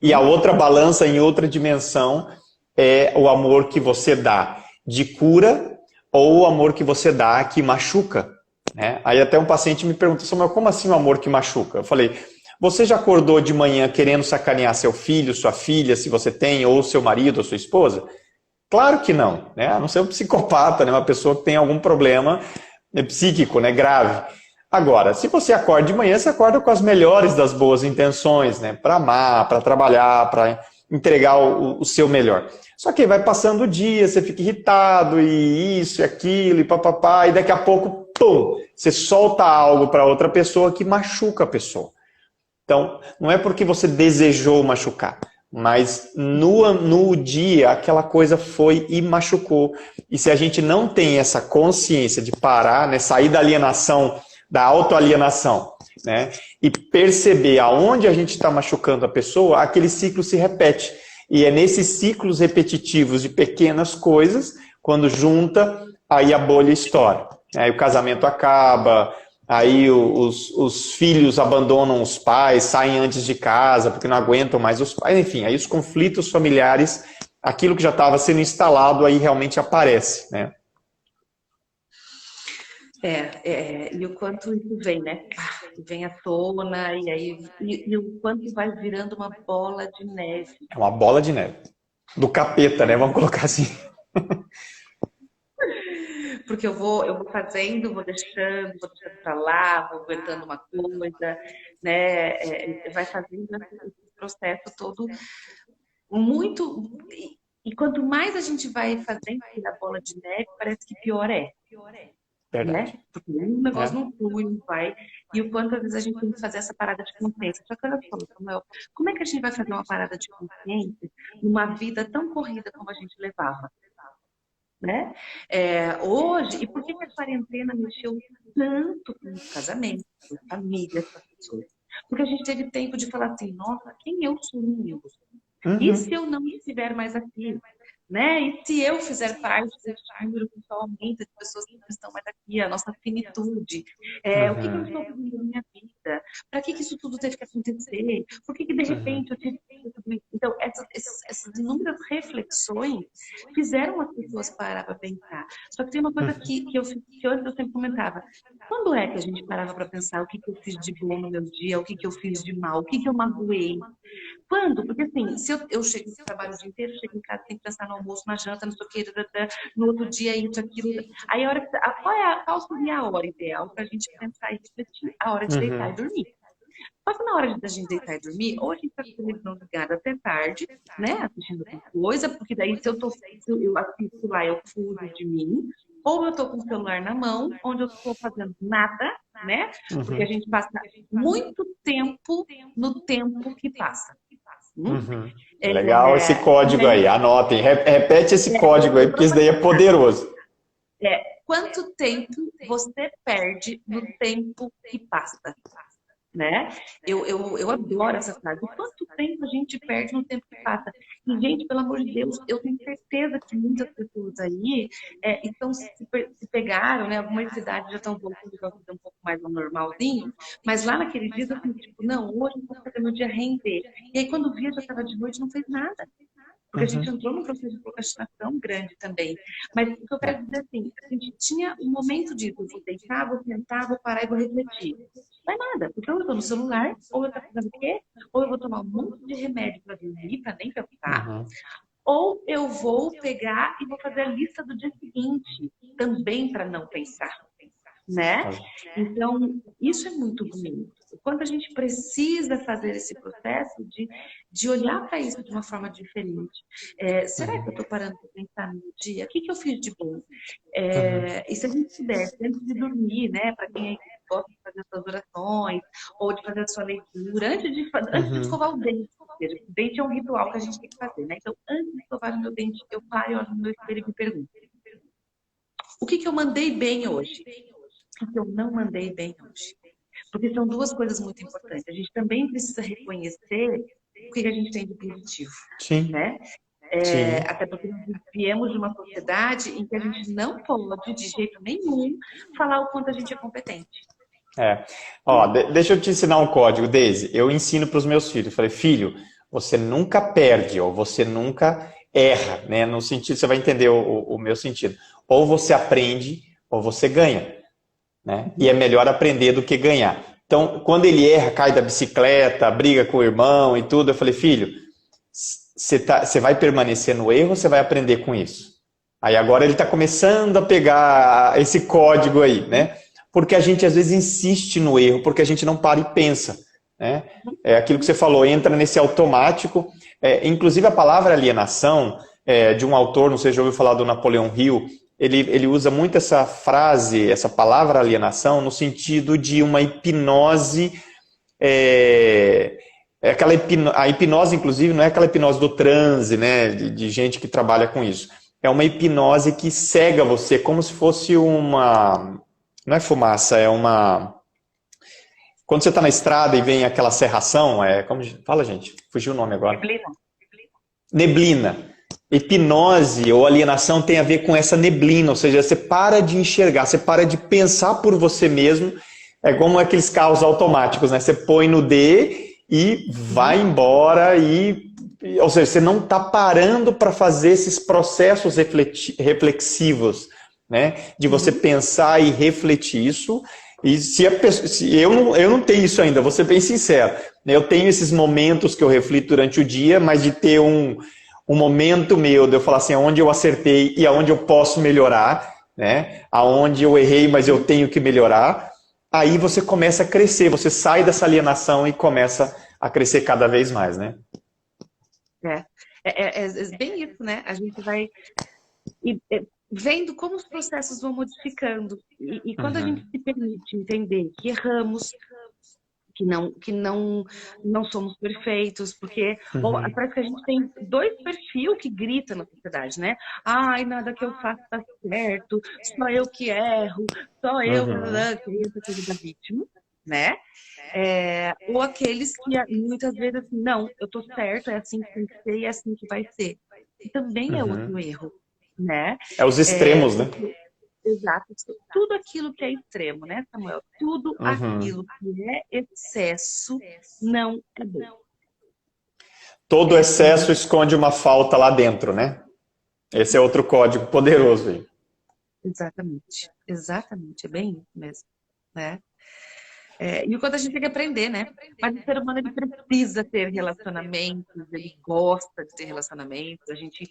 E a outra balança, em outra dimensão, é o amor que você dá de cura ou o amor que você dá que machuca, né? Aí até um paciente me pergunta, Samuel, como assim o amor que machuca? Eu falei, você já acordou de manhã querendo sacanear seu filho, sua filha, se você tem, ou seu marido ou sua esposa? Claro que não, né? A não ser um psicopata, né? Uma pessoa que tem algum problema psíquico, né? Grave. Agora, se você acorda de manhã, você acorda com as melhores das boas intenções, né? Para amar, para trabalhar, para entregar o seu melhor. Só que vai passando o dia, você fica irritado, e isso, e aquilo, e papapá, e daqui a pouco, pum, você solta algo para outra pessoa que machuca a pessoa. Então, não é porque você desejou machucar, mas no dia aquela coisa foi e machucou. E se a gente não tem essa consciência de parar, né, sair da alienação, da autoalienação, né, e perceber aonde a gente está machucando a pessoa, aquele ciclo se repete. E é nesses ciclos repetitivos de pequenas coisas, quando junta, aí a bolha estoura. Aí o casamento acaba, aí os filhos abandonam os pais, saem antes de casa porque não aguentam mais os pais. Enfim, aí os conflitos familiares, aquilo que já estava sendo instalado, aí realmente aparece, né? E o quanto isso vem, né? Vem à tona, e aí e o quanto vai virando uma bola de neve. É uma bola de neve. Do capeta, né? Vamos colocar assim. Porque eu vou fazendo, vou deixando pra lá, vou aguentando uma coisa, né? Vai fazendo esse processo todo muito. E quanto mais a gente vai fazendo a bola de neve, parece que pior é. Né? Verdade. Porque o negócio É. não flui, não vai. E o quanto às vezes a gente tem que fazer essa parada de consciência. Só que olha só, Samuel, como é que a gente vai fazer uma parada de consciência numa vida tão corrida como a gente levava? Né? Hoje, e por que a quarentena mexeu tanto com o casamento, com a família, com as pessoas? Porque a gente teve tempo de falar assim, nossa, quem eu sou no mundo? E Uhum. se eu não estiver mais aqui? Né? E se eu fizer parte desse número que só aumenta de pessoas que não estão mais aqui, a nossa finitude, o que eu Uhum. estou fazendo na minha vida? Para que isso tudo teve que acontecer? Por que de Uhum. repente eu tive que fazer tudo isso? Então, essas inúmeras reflexões fizeram as pessoas parar para pensar. Só que tem uma coisa Uhum. que antes eu sempre comentava. Quando é que a gente parava para pensar o que eu fiz de bom no meu dia, o que eu fiz de mal, o que eu magoei? Quando? Porque assim, se eu chego no trabalho o dia inteiro, chego em casa, tenho que pensar no almoço, na janta, não sei o que, no outro dia isso, aquilo. Aí a hora que, qual seria a hora ideal para a gente pensar e refletir? A hora de deitar e Uhum. dormir. Só que na hora da gente deitar e dormir, ou a gente tá com a televisão ligada até tarde, né? Assistindo alguma coisa, porque daí se eu assisto lá, eu fujo de mim, ou eu tô com o celular na mão, onde eu tô fazendo nada, né? Porque a Uhum. gente passa muito tempo no tempo que passa. Uhum. É, Legal esse e código aí, aí, anotem, repete esse código aí, porque isso daí é poderoso. quanto tempo você perde no tempo que passa? Né? Eu adoro essa frase. Quanto tempo a gente perde no tempo que passa? E, gente, pelo amor de Deus, eu tenho certeza que muitas pessoas aí estão se pegaram, né? Algumas cidades já estão voltando a vida um pouco mais ao normalzinho, mas lá naquele dia, assim, tipo, não, hoje eu vou fazer meu dia render. E aí, quando via, já estava de noite, não fez nada. Porque a gente Uhum. entrou num processo de procrastinação grande também. Mas o que eu É. quero dizer assim, a gente tinha um momento disso, eu vou deitar, vou sentar, vou parar e vou refletir. Não é nada, porque ou eu estou no celular, ou eu estou fazendo o quê? Ou eu vou tomar um monte de remédio para dormir, para nem pensar, Uhum. ou eu vou pegar e vou fazer a lista do dia seguinte, também para não pensar, né? Então, isso é muito ruim. Quando a gente precisa fazer esse processo de olhar para isso de uma forma diferente. Será que eu Uhum. estou parando para pensar no dia? O que eu fiz de bom? Uhum. E se a gente pudesse, antes de dormir, né? Para quem gosta de fazer suas orações, ou de fazer a sua leitura, antes de escovar o dente. Ou seja, o dente é um ritual que a gente tem que fazer, né? Então, antes de escovar o meu dente, eu paro e olho no meu espelho e me pergunto: o que eu mandei bem hoje? O que eu não mandei bem hoje? Porque são duas coisas muito importantes. A gente também precisa reconhecer o que a gente tem de positivo, Sim, né? sim. Até porque nós viemos de uma sociedade em que a gente não pode, de jeito nenhum, falar o quanto a gente é competente. Ó, deixa eu te ensinar um código, Daisy. Eu ensino para os meus filhos. Eu falei, filho, você nunca perde ou você nunca erra, né? No sentido, você vai entender o meu sentido. Ou você aprende ou você ganha, né? E é melhor aprender do que ganhar. Então, quando ele erra, cai da bicicleta, briga com o irmão e tudo, eu falei, filho, você vai permanecer no erro ou você vai aprender com isso? Aí agora ele está começando a pegar esse código aí, né? Porque a gente às vezes insiste no erro, porque a gente não para e pensa, né? É aquilo que você falou, entra nesse automático. Inclusive a palavra alienação, de um autor, não sei se já ouviu falar do Napoleão Hill, ele usa muito essa frase, essa palavra alienação, no sentido de uma hipnose. A hipnose, inclusive, não é aquela hipnose do transe, né, de gente que trabalha com isso. É uma hipnose que cega você, como se fosse uma... Não é fumaça, é uma... Quando você está na estrada e vem aquela serração, como fala, gente? Fugiu o nome agora. Neblina. Hipnose ou alienação tem a ver com essa neblina, ou seja, você para de enxergar, você para de pensar por você mesmo. É como aqueles carros automáticos, né? Você põe no D e vai embora, ou seja, você não está parando para fazer esses processos reflexivos, né? De você pensar e refletir isso. E eu não tenho isso ainda, vou ser bem sincero. Eu tenho esses momentos que eu reflito durante o dia, mas de ter um momento meu, de eu falar assim, aonde eu acertei e aonde eu posso melhorar, né? Aonde eu errei, mas eu tenho que melhorar. Aí você começa a crescer, você sai dessa alienação e começa a crescer cada vez mais, né? É bem isso, né? A gente vai vendo como os processos vão modificando. E quando a gente se permite entender que erramos, que não somos perfeitos, porque parece que a gente tem dois perfis que gritam na sociedade, né? Ai, nada que eu faço tá certo, só eu que erro, só eu, que essa coisa da vítima, né? Ou aqueles que muitas vezes assim, não, eu tô certo, é assim que tem que ser e é assim que vai ser. E também é outro erro, né? Os extremos, né? Exato. Tudo aquilo que é extremo, né, Samuel? Tudo aquilo que é excesso não é bom. Todo excesso esconde uma falta lá dentro, né? Esse é outro código poderoso aí. Exatamente. Exatamente. É bem isso mesmo, né? E quando a gente tem que aprender, né? Mas o ser humano, ele precisa ter relacionamentos, ele gosta de ter relacionamentos, a gente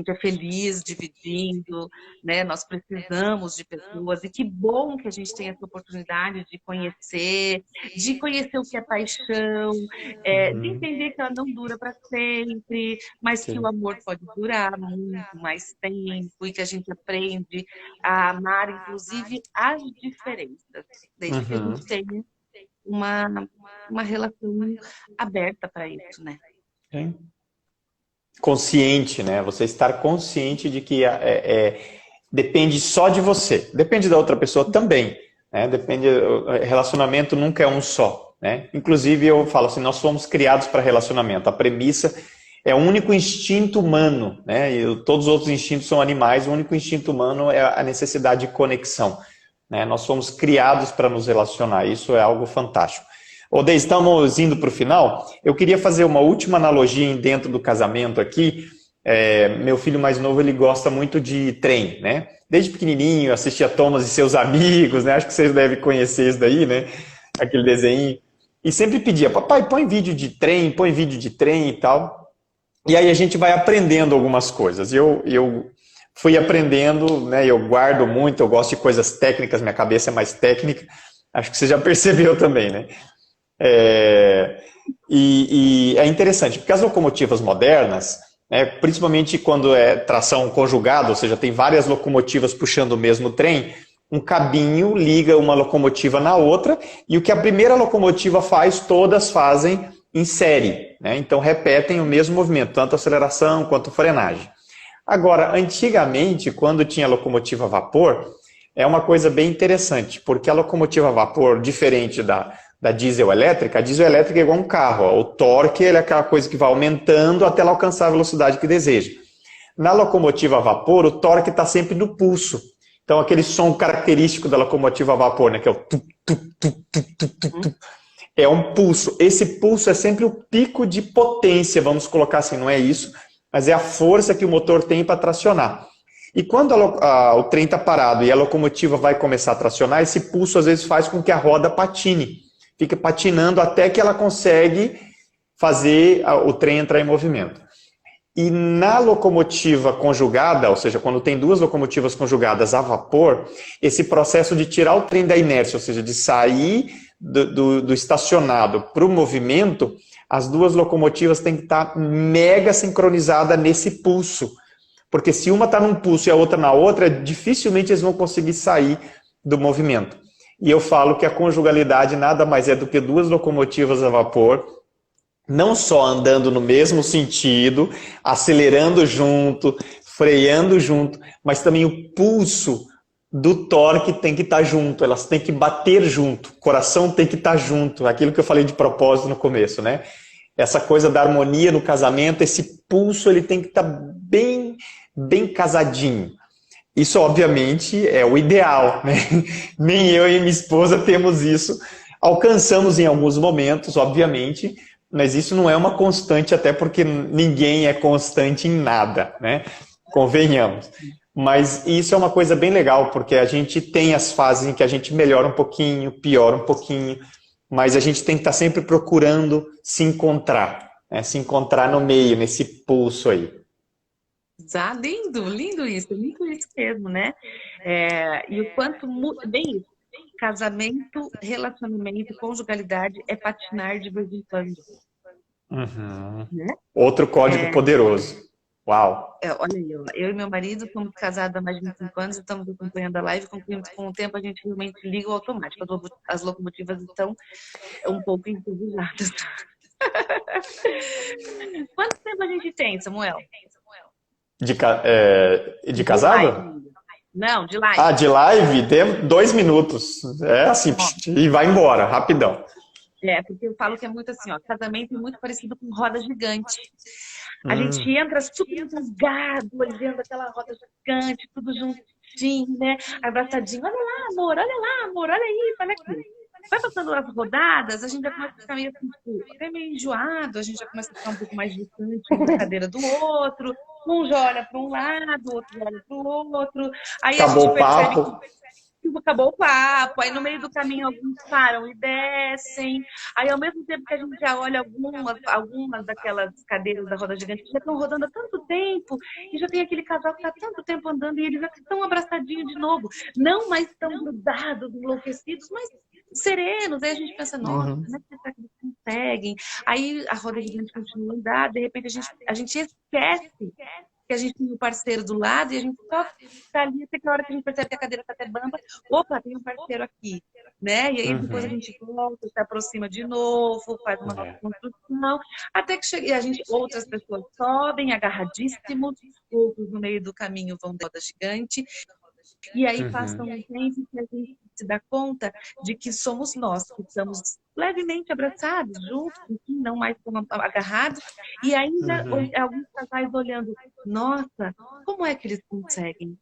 é feliz dividindo, né? Nós precisamos de pessoas, e que bom que a gente tem essa oportunidade de conhecer o que é paixão, de entender que ela não dura para sempre, mas que o amor pode durar muito mais tempo, e que a gente aprende a amar, inclusive, as diferenças, desde que a gente tenha uma relação aberta para isso, né? Consciente, né? Você estar consciente de que depende só de você. Depende da outra pessoa também, né? Relacionamento nunca é um só, né? Inclusive, eu falo assim, nós fomos criados para relacionamento. A premissa é o único instinto humano, né? Todos os outros instintos são animais, o único instinto humano é a necessidade de conexão. Né? Nós fomos criados para nos relacionar, isso é algo fantástico. Deise, estamos indo para o final. Eu queria fazer uma última analogia dentro do casamento aqui. Meu filho mais novo, ele gosta muito de trem, né? Desde pequenininho, assistia Thomas e seus amigos, né? Acho que vocês devem conhecer isso daí, né? Aquele desenho. E sempre pedia, papai, põe vídeo de trem e tal. E aí a gente vai aprendendo algumas coisas. Eu fui aprendendo, né? Eu guardo muito, eu gosto de coisas técnicas, minha cabeça é mais técnica. Acho que você já percebeu também, né? E é interessante, porque as locomotivas modernas, né, principalmente quando é tração conjugada, ou seja, tem várias locomotivas puxando o mesmo trem, um cabinho liga uma locomotiva na outra, e o que a primeira locomotiva faz, todas fazem em série, né? Então repetem o mesmo movimento, tanto aceleração quanto frenagem. Agora, antigamente, quando tinha locomotiva a vapor, é uma coisa bem interessante, porque a locomotiva a vapor, diferente da diesel elétrica, a diesel elétrica é igual um carro, ó. O torque ele é aquela coisa que vai aumentando até ela alcançar a velocidade que deseja. Na locomotiva a vapor, o torque está sempre no pulso. Então, aquele som característico da locomotiva a vapor, né, que é o tu, tu, tu, tu, tu, tu, tu, é um pulso. Esse pulso é sempre o pico de potência, vamos colocar assim, não é isso, mas é a força que o motor tem para tracionar. E quando o trem está parado e a locomotiva vai começar a tracionar, esse pulso às vezes faz com que a roda patine. Fica patinando até que ela consegue fazer o trem entrar em movimento. E na locomotiva conjugada, ou seja, quando tem duas locomotivas conjugadas a vapor, esse processo de tirar o trem da inércia, ou seja, de sair do estacionado para o movimento, as duas locomotivas têm que estar mega sincronizadas nesse pulso. Porque se uma está num pulso e a outra na outra, dificilmente eles vão conseguir sair do movimento. E eu falo que a conjugalidade nada mais é do que duas locomotivas a vapor, não só andando no mesmo sentido, acelerando junto, freando junto, mas também o pulso do torque tem que estar junto, elas têm que bater junto, o coração tem que estar junto, aquilo que eu falei de propósito no começo, né? Essa coisa da harmonia no casamento, esse pulso ele tem que estar bem casadinho. Isso, obviamente, é o ideal, né? Nem eu e minha esposa temos isso. Alcançamos em alguns momentos, obviamente, mas isso não é uma constante, até porque ninguém é constante em nada, né? Convenhamos. Mas isso é uma coisa bem legal, porque a gente tem as fases em que a gente melhora um pouquinho, piora um pouquinho, mas a gente tem que estar sempre procurando se encontrar, né? Se encontrar no meio, nesse pulso aí. Lindo, lindo isso mesmo, né? E o quanto bem isso. Casamento, relacionamento, conjugalidade é patinar de vez em quando. Uhum. Né? Outro código poderoso. Uau! Olha aí, ó, eu e meu marido somos casados há mais de 25 anos, estamos acompanhando a live, com o tempo a gente realmente liga o automático, as locomotivas estão um pouco entusiasmadas. Quanto tempo a gente tem, Samuel? De casado? Live. Não, de live. Ah, de live? Tem 2 minutos. É assim, e vai embora, rapidão. Porque eu falo que é muito assim, ó, casamento é muito parecido com roda gigante. A gente entra super engasgado, olhando aquela roda gigante, tudo juntinho, né? Abraçadinho, olha lá, amor, olha isso, olha aquilo. Vai passando as rodadas, a gente já começa a ficar meio assim, tipo, até meio enjoado, a gente já começa a ficar um pouco mais distante um da cadeira do outro, um já olha para um lado, o outro já olha para o outro. Aí Acabou a gente o papo. que acabou o papo, aí no meio do caminho alguns param e descem, aí ao mesmo tempo que a gente já olha algumas daquelas cadeiras da roda gigante que já estão rodando há tanto tempo, e já tem aquele casal que está há tanto tempo andando e eles já estão abraçadinhos de novo, não mais tão grudados, enlouquecidos, mas serenos. Aí a gente pensa, nossa, como é que será que eles conseguem? Aí a roda gigante continua a andar, de repente a gente esquece que a gente tem um parceiro do lado e a gente só tá ali até que a hora que a gente percebe que a cadeira tá até bamba, opa, tem um parceiro aqui, né? E aí depois a gente volta, se aproxima de novo, faz uma nova construção, até que chega, e outras pessoas sobem agarradíssimos, outros no meio do caminho vão de roda gigante, e aí passa um tempo que a gente se dá conta de que somos nós, que estamos levemente abraçados, juntos, não mais tão agarrados, e ainda alguns casais olhando, nossa, como é que eles conseguem?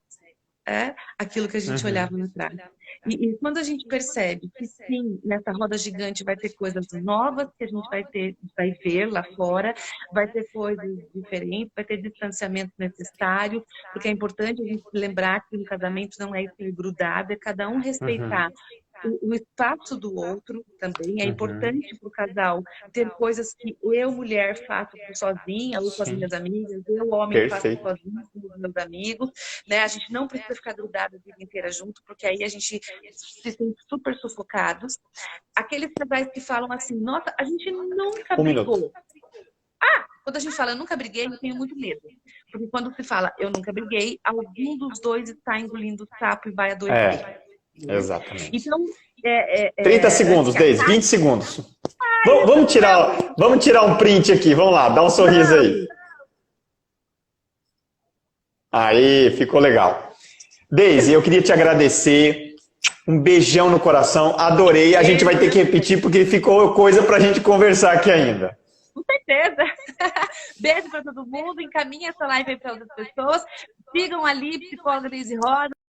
Aquilo que a gente olhava lá atrás. E quando a gente percebe que sim, nessa roda gigante vai ter coisas novas que a gente vai ver lá fora, vai ter coisas diferentes, vai ter distanciamento necessário, porque é importante a gente lembrar que no casamento não é ser grudado, é cada um respeitar o espaço do outro também. É importante para o casal ter coisas que eu, mulher, faço sozinha, ou com as minhas amigas, eu, homem, faço sozinho com os meus amigos, né? A gente não precisa ficar grudado a vida inteira junto, porque aí a gente se sente super sufocados. Aqueles casais que falam assim, nossa, a gente nunca brigou. Quando a gente fala eu nunca briguei, eu tenho muito medo. Porque quando se fala eu nunca briguei, algum dos dois está engolindo o sapo e vai adoecer. Exatamente. Então, 30 segundos, Deise, 20 segundos. Vamos tirar um print aqui, vamos lá, dá um sorriso aí. Aí, ficou legal. Deise, eu queria te agradecer. Um beijão no coração, adorei. A gente vai ter que repetir porque ficou coisa pra gente conversar aqui ainda. com certeza. Beijo para todo mundo. Encaminha essa live aí para outras pessoas. Sigam ali, Psicóloga Deise Rosa.